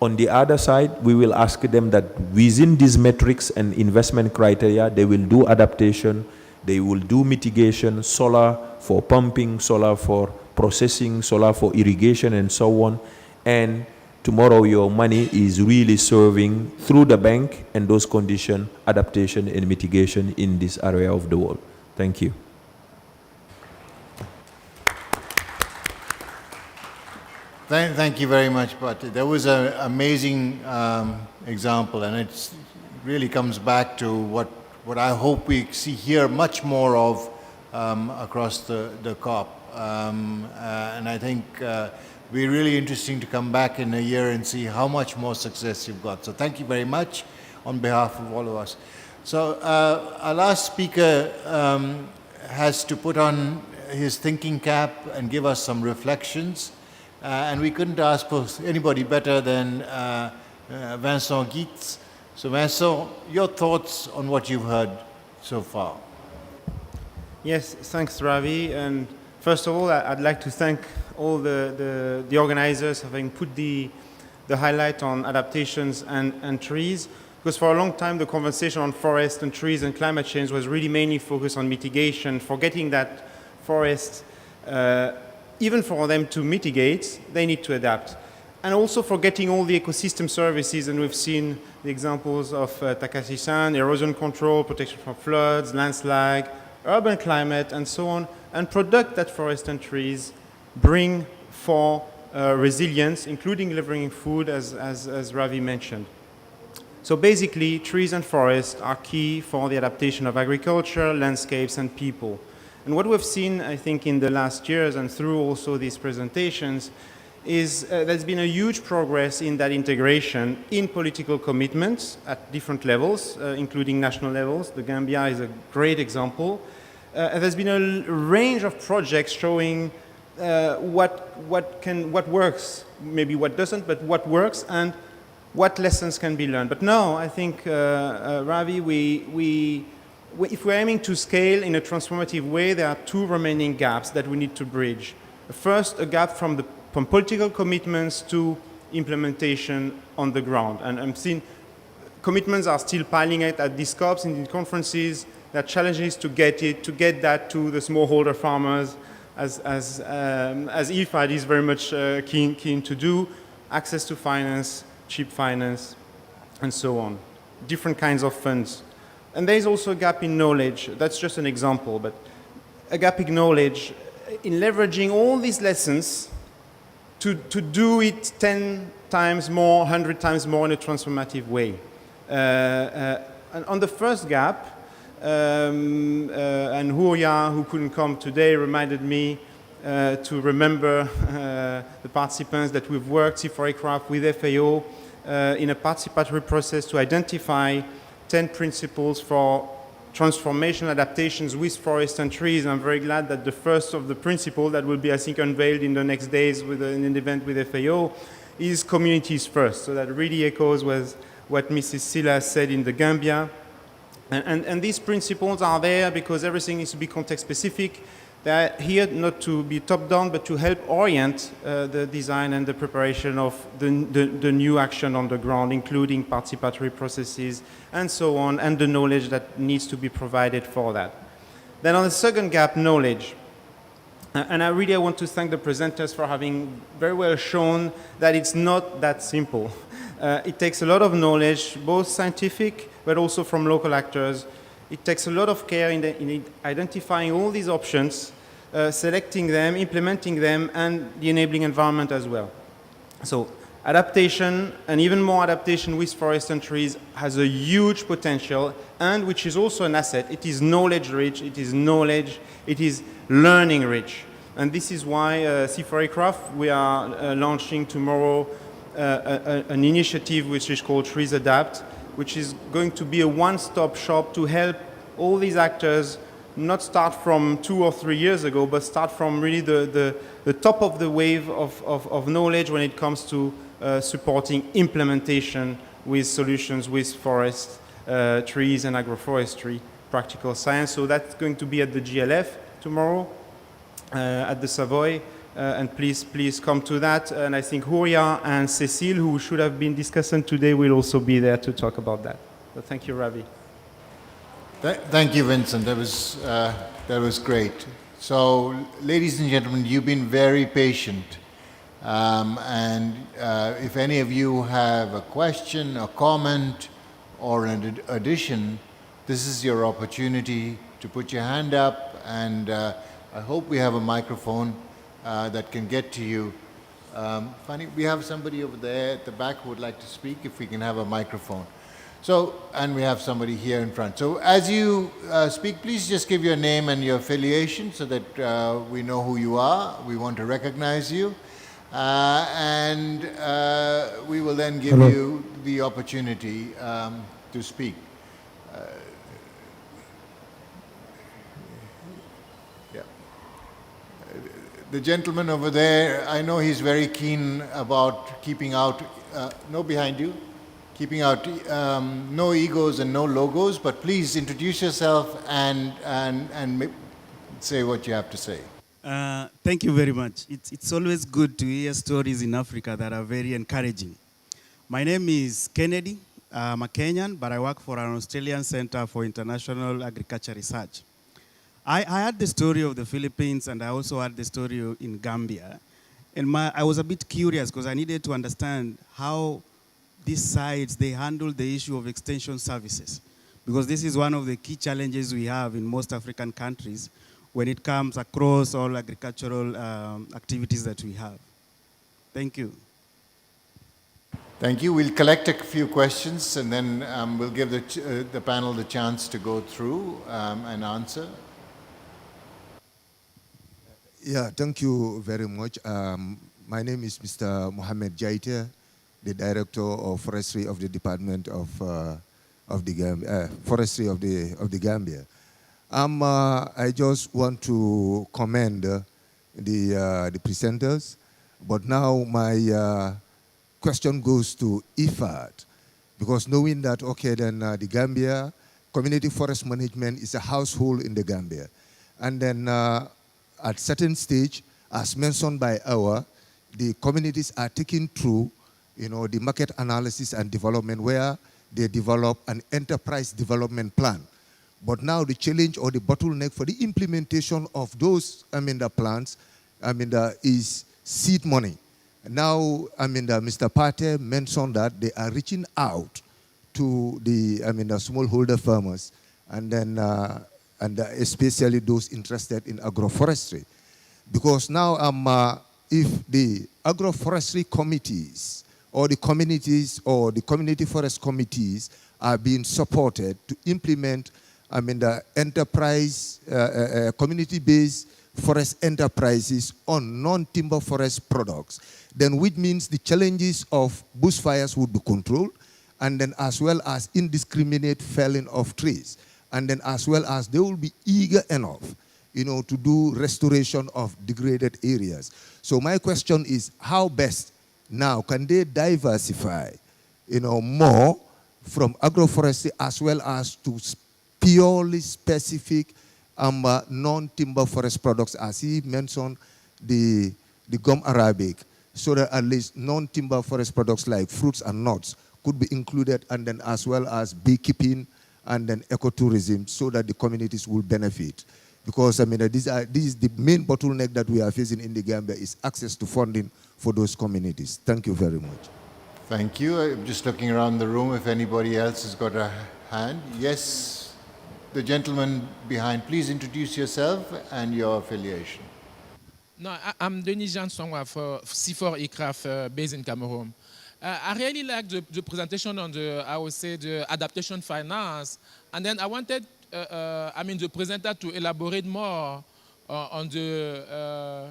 On the other side, we will ask them that within these metrics and investment criteria, they will do adaptation, they will do mitigation, solar for pumping, solar for processing, solar for irrigation, and so on. And tomorrow your money is really serving through the bank and those conditions, adaptation and mitigation in this area of the world. Thank you. Thank you very much, Patti. That was an amazing example, and it really comes back to what I hope we see here much more of across the COP. And I think it'll be really interesting to come back in a year and see how much more success you've got. So thank you very much on behalf of all of us. So our last speaker has to put on his thinking cap and give us some reflections. And we couldn't ask for anybody better than Vincent Guitz. So Vincent, your thoughts on what you've heard so far? Yes, thanks, Ravi. And first of all, I'd like to thank all the organizers for having put the highlight on adaptations and trees. Because for a long time, the conversation on forests and trees and climate change was really mainly focused on mitigation, forgetting that forests, even for them to mitigate, they need to adapt. And also forgetting all the ecosystem services, and we've seen the examples of Takashi-san, erosion control, protection from floods, landslide, urban climate, and so on, and product that forests and trees bring for resilience, including delivering food, as Ravi mentioned. So basically, trees and forests are key for the adaptation of agriculture, landscapes, and people. And what we've seen, I think, in the last years and through also these presentations is there's been a huge progress in that integration in political commitments at different levels, including national levels. The Gambia is a great example. And there's been a range of projects showing what works, maybe what doesn't, but what works and what lessons can be learned. But now, I think, Ravi, if we're aiming to scale in a transformative way, there are two remaining gaps that we need to bridge. First, a gap from political commitments to implementation on the ground. And I'm seeing commitments are still piling it at these COPs and in conferences. There are challenges to get that to the smallholder farmers, as IFAD is very much keen to do. Access to finance, cheap finance, and so on. Different kinds of funds. And there's also a gap in knowledge. That's just an example, but a gap in knowledge in leveraging all these lessons to do it 10 times more, 100 times more in a transformative way. And on the first gap, and Huya, who couldn't come today, reminded me to remember the participants that we've worked, CIFOR-ICRAF, with FAO in a participatory process to identify 10 principles for transformation adaptations with forests and trees. I'm very glad that the first of the principle that will be, I think, unveiled in the next days with an event with FAO is communities first. So that really echoes with what Mrs. Silla said in the Gambia. And these principles are there because everything needs to be context specific. They're here not to be top-down, but to help orient the design and the preparation of the new action on the ground, including participatory processes and so on, and the knowledge that needs to be provided for that. Then on the second gap, knowledge. And I really want to thank the presenters for having very well shown that it's not that simple. It takes a lot of knowledge, both scientific, but also from local actors. It takes a lot of care in identifying all these options, selecting them, implementing them, and the enabling environment as well. So adaptation, and even more adaptation with forests and trees, has a huge potential, and which is also an asset. It is knowledge rich, it is learning rich. And this is why CIFOR-ICRAF, we are launching tomorrow an initiative which is called Trees Adapt, which is going to be a one-stop shop to help all these actors not start from 2 or 3 years ago, but start from really the top of the wave of knowledge when it comes to supporting implementation with solutions with forests, trees, and agroforestry, practical science. So that's going to be at the GLF tomorrow, at the Savoy, and please come to that. And I think Huria and Cécile, who should have been discussing today, will also be there to talk about that. So thank you, Ravi. Thank you, Vincent. That was great. So, ladies and gentlemen, you've been very patient. If any of you have a question, a comment, or an addition, this is your opportunity to put your hand up, and I hope we have a microphone that can get to you. Fanny, we have somebody over there at the back who would like to speak, if we can have a microphone. So, and we have somebody here in front. So as you speak, please just give your name and your affiliation so that we know who you are. We want to recognize you. We will then give you the opportunity to speak. The gentleman over there, I know he's very keen about keeping out, no behind you, keeping out no egos and no logos, but please introduce yourself and say what you have to say. Thank you very much. It's always good to hear stories in Africa that are very encouraging. My name is Kennedy. I'm a Kenyan, but I work for an Australian Center for International Agriculture Research. I heard the story of the Philippines, and I also heard the story in Gambia. And I was a bit curious because I needed to understand how these sides, they handle the issue of extension services. Because this is one of the key challenges we have in most African countries when it comes across all agricultural activities that we have. Thank you. Thank you. We'll collect a few questions, and then we'll give the panel the chance to go through and answer. Yeah, thank you very much. My name is Mr. Mohamed Jaita, the Director of Forestry of the Department of the Gambia, Forestry of the Gambia. I just want to commend the presenters, but now my question goes to IFAD, because knowing that, okay, then the Gambia, community forest management is a household in the Gambia. And then at certain stage, as mentioned by the communities are taking through, the market analysis and development where they develop an enterprise development plan. But now the challenge or the bottleneck for the implementation of those, the plans, is seed money. Now, Mr. Pate mentioned that they are reaching out to the, the smallholder farmers, and then, especially those interested in agroforestry. Because now, if the agroforestry committees or the communities or the community forest committees are being supported to implement the enterprise, community-based forest enterprises on non-timber forest products, then which means the challenges of bushfires would be controlled, and then as well as indiscriminate felling of trees, and then as well as they will be eager enough, to do restoration of degraded areas. So my question is, how best now can they diversify, more from agroforestry as well as to purely specific non-timber forest products, as he mentioned, the gum arabic, so that at least non-timber forest products like fruits and nuts could be included, and then as well as beekeeping and then ecotourism, so that the communities will benefit. Because this is the main bottleneck that we are facing in the Gambia, is access to funding for those communities. Thank you very much. Thank you. I'm just looking around the room if anybody else has got a hand. Yes, the gentleman behind, please introduce yourself and your affiliation. No, I'm Denis Jean Songwa for CIFOR-ICRAF based in Cameroon. I really like the presentation on the adaptation finance, and then I wanted, the presenter to elaborate more on the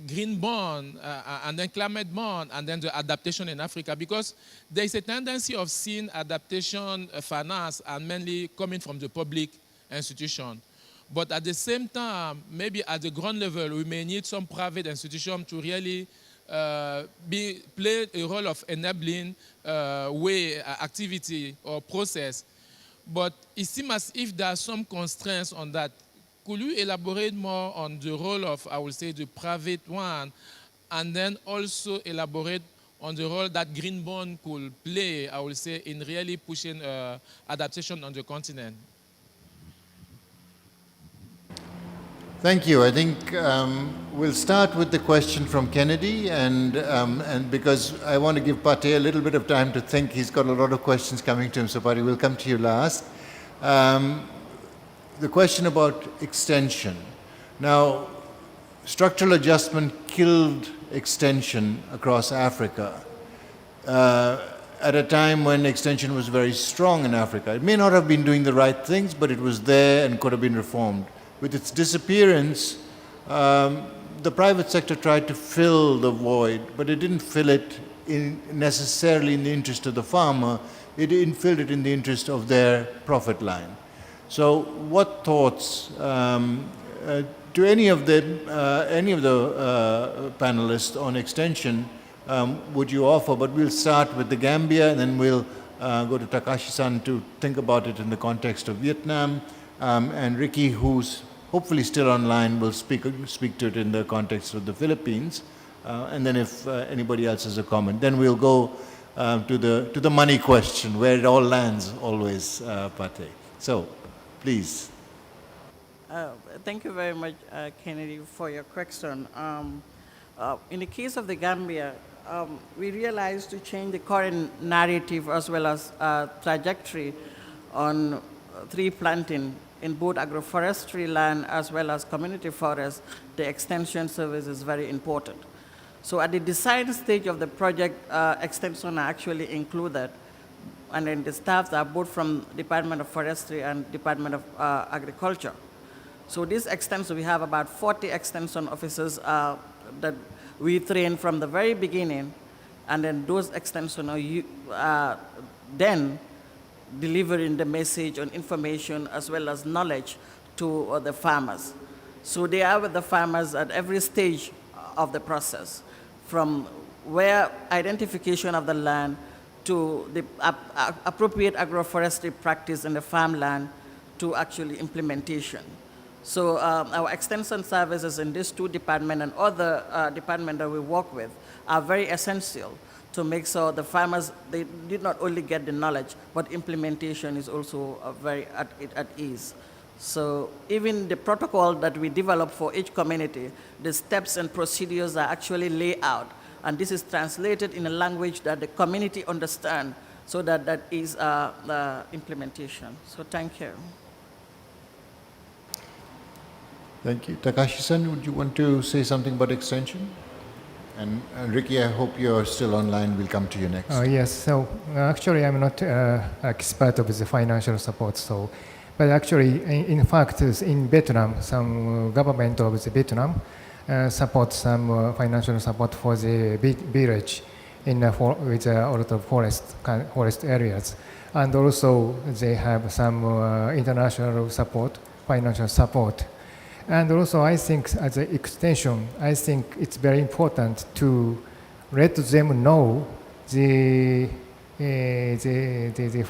green bond, and then climate bond, and then the adaptation in Africa, because there is a tendency of seeing adaptation finance and mainly coming from the public institution. But at the same time, maybe at the ground level, we may need some private institution to really play a role of enabling activity or process. But it seems as if there are some constraints on that. could you elaborate more on the role of, I would say, the private one, and then also elaborate on the role that green bond could play, I would say, in really pushing adaptation on the continent? Thank you. I think we'll start with the question from Kennedy, and because I want to give Pate a little bit of time to think. He's got a lot of questions coming to him, so Pate, we'll come to you last. The question about extension. Now, structural adjustment killed extension across Africa at a time when extension was very strong in Africa. It may not have been doing the right things, but it was there and could have been reformed. With its disappearance, the private sector tried to fill the void, but it didn't fill it necessarily in the interest of the farmer. It filled it in the interest of their profit line. So, what thoughts to any of the panelists on extension would you offer? But we'll start with the Gambia, and then we'll go to Takashi-san to think about it in the context of Vietnam, and Ricky, who's hopefully still online, will speak to it in the context of the Philippines, and then if anybody else has a comment, then we'll go to the money question, where it all lands always, Pate. So, please. Thank you very much, Kennedy, for your question. In the case of the Gambia, we realized to change the current narrative as well as trajectory on tree planting in both agroforestry land as well as community forests, the extension service is very important. So at the design stage of the project, extension are actually included, and then the staffs are both from Department of Forestry and Department of Agriculture. So this extension, we have about 40 extension officers that we train from the very beginning, and then those extension are then delivering the message and information as well as knowledge to the farmers. So they are with the farmers at every stage of the process, from where identification of the land to the appropriate agroforestry practice in the farmland to actually implementation. So our extension services in these two departments and other departments that we work with are very essential to make sure the farmers, they did not only get the knowledge, but implementation is also very at ease. So even the protocol that we develop for each community, the steps and procedures are actually laid out, and this is translated in a language that the community understand, so that is the implementation. So thank you. Thank you. Takashi-san, would you want to say something about extension? And Ricky, I hope you're still online. We'll come to you next. Yes. So actually, I'm not expert of the financial support. So, but actually, in fact, in Vietnam, some government of the Vietnam supports some financial support for the village with a lot of forest areas, and also they have some international support, financial support. And also, I think as an extension, I think it's very important to let them know the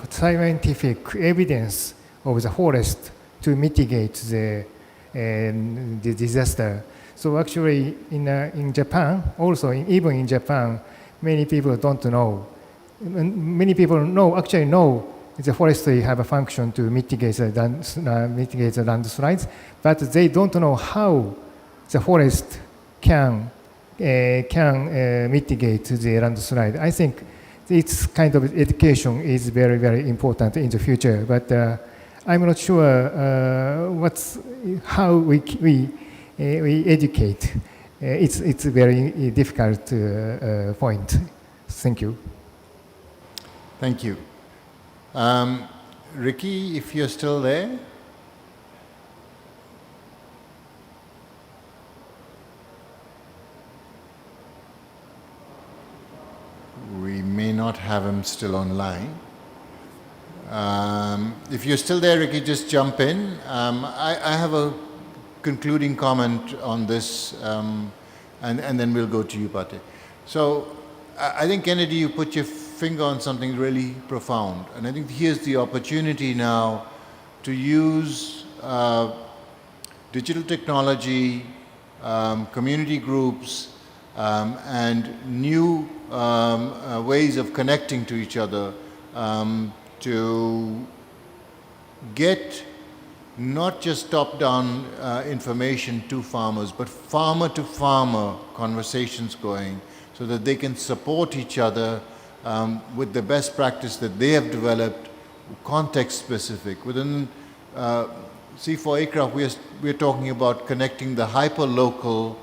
scientific evidence of the forest to mitigate the disaster. So actually, in Japan, also even in Japan, many people don't know. Many people know the forestry have a function to mitigate the landslides, but they don't know how the forest can mitigate the landslide. I think this kind of education is very, very important in the future, but I'm not sure how we educate. It's a very difficult point. Thank you. Thank you. Ricky, if you're still there. We may not have him still online. If you're still there, Ricky, just jump in. I have a concluding comment on this, and then we'll go to you, Pate. So I think, Kennedy, you put your finger on something really profound, and I think here's the opportunity now to use digital technology, community groups, and new ways of connecting to each other to get not just top-down information to farmers, but farmer-to-farmer conversations going so that they can support each other with the best practice that they have developed, context-specific. Within CIFOR-ICRAF, we're talking about connecting the hyper-local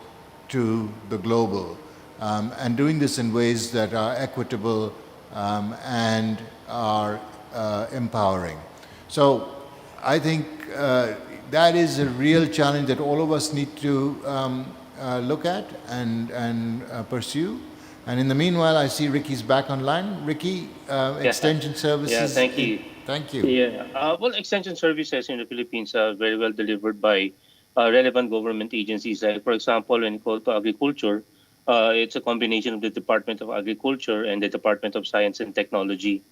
to the global, and doing this in ways that are equitable and are empowering. So I think that is a real challenge that all of us need to look at and pursue. And in the meanwhile, I see Ricky's back online. Ricky, Extension Services. Yeah, thank you. Thank you. Yeah, well, extension services in the Philippines are very well delivered by relevant government agencies. Like, for example, when you go to agriculture, it's a combination of the Department of Agriculture and the Department of Science and Technology.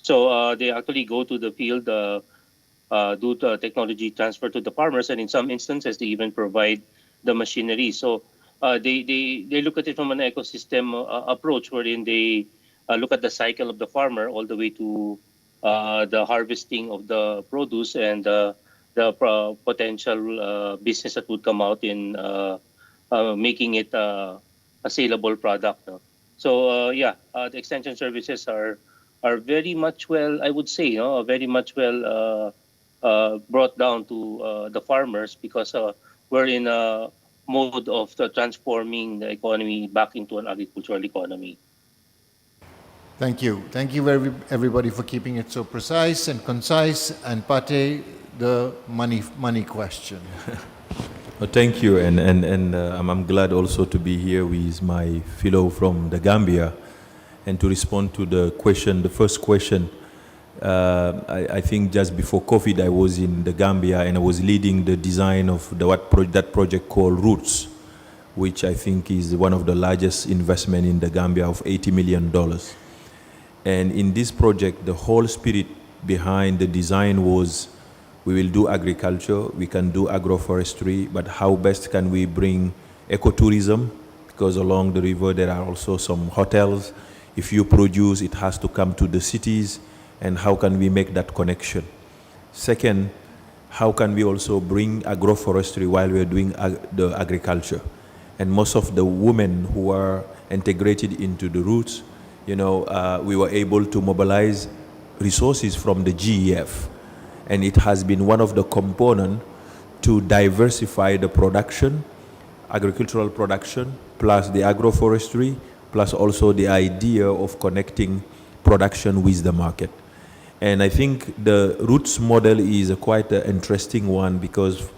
So they actually go to the field, do the technology transfer to the farmers, and in some instances, they even provide the machinery. So they look at it from an ecosystem approach, wherein they look at the cycle of the farmer all the way to the harvesting of the produce and the potential business that would come out in making it a saleable product. So the extension services are very much well, I would say, very much well brought down to the farmers, because we're in a mode of transforming the economy back into an agricultural economy. Thank you. Thank you everybody for keeping it so precise and concise. And Pate, the money question. Well, thank you, and I'm glad also to be here with my fellow from the Gambia, and to respond to the question, the first question. I think just before COVID, I was in the Gambia and I was leading the design of that project called Roots, which I think is one of the largest investment in the Gambia of $80 million. And in this project, the whole spirit behind the design was, we will do agriculture, we can do agroforestry, but how best can we bring ecotourism? Because along the river there are also some hotels. If you produce, it has to come to the cities, and how can we make that connection? Second, how can we also bring agroforestry while we're doing the agriculture? And most of the women who are integrated into the roots, we were able to mobilize resources from the GEF. And it has been one of the components to diversify the production, agricultural production, plus the agroforestry, plus also the idea of connecting production with the market. And I think the Roots model is quite an interesting one, because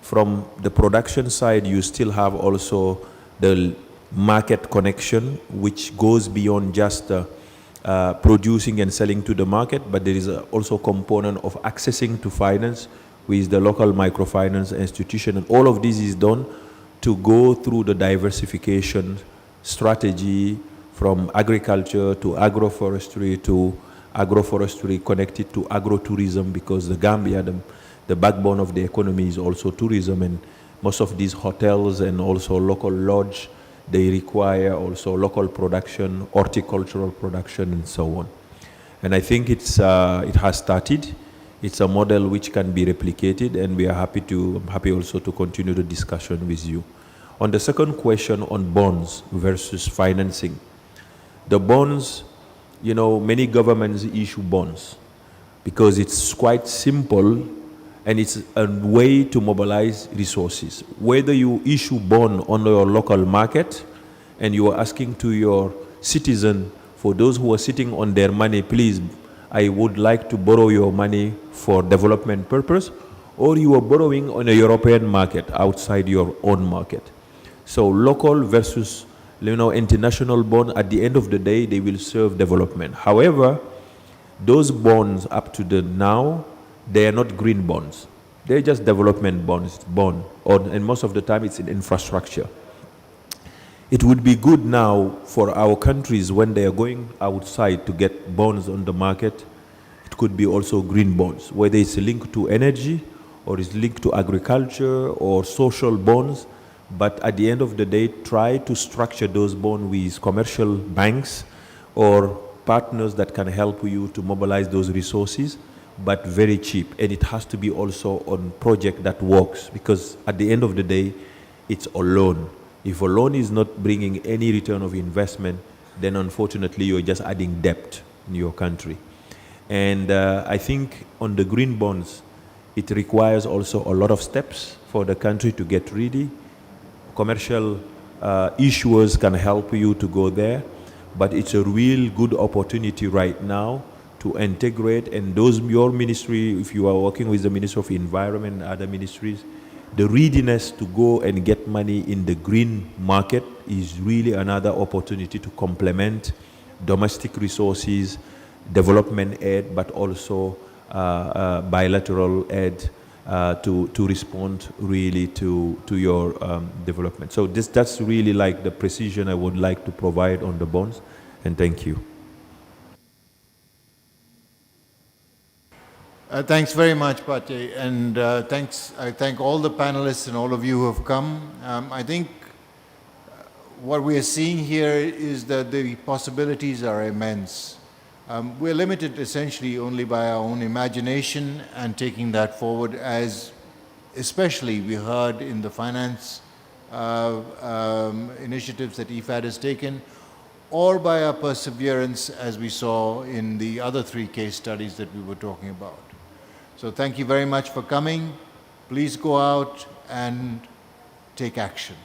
from the production side, you still have also the market connection, which goes beyond just producing and selling to the market, but there is also a component of accessing to finance with the local microfinance institution. And all of this is done to go through the diversification strategy from agriculture to agroforestry connected to agrotourism, because the Gambia, the backbone of the economy is also tourism, and most of these hotels and also local lodge, they require also local production, horticultural production, and so on. And I think it has started. It's a model which can be replicated, and we are I'm happy also to continue the discussion with you. On the second question on bonds versus financing, the bonds, many governments issue bonds because it's quite simple and it's a way to mobilize resources. Whether you issue bond on your local market and you are asking to your citizen, for those who are sitting on their money, please, I would like to borrow your money for development purpose, or you are borrowing on a European market outside your own market. So local versus international bond, at the end of the day, they will serve development. However, those bonds up to now, they are not green bonds. They're just development bonds, and most of the time it's in infrastructure. It would be good now for our countries when they are going outside to get bonds on the market, it could be also green bonds, whether it's linked to energy or is linked to agriculture or social bonds. But at the end of the day, try to structure those bonds with commercial banks or partners that can help you to mobilize those resources, but very cheap. And it has to be also on project that works, because at the end of the day, it's a loan. If a loan is not bringing any return of investment, then unfortunately you're just adding debt in your country. And I think on the green bonds, it requires also a lot of steps for the country to get ready. Commercial issuers can help you to go there, but it's a real good opportunity right now to integrate. And your ministry, if you are working with the Ministry of Environment and other ministries, the readiness to go and get money in the green market is really another opportunity to complement domestic resources, development aid, but also bilateral aid to respond really to your development. So that's really like the precision I would like to provide on the bonds, and thank you. Thanks very much, Pate, and I thank all the panelists and all of you who have come. I think what we are seeing here is that the possibilities are immense. We're limited essentially only by our own imagination and taking that forward, as especially we heard in the finance initiatives that IFAD has taken, or by our perseverance as we saw in the other 3 case studies that we were talking about. So thank you very much for coming. Please go out and take action.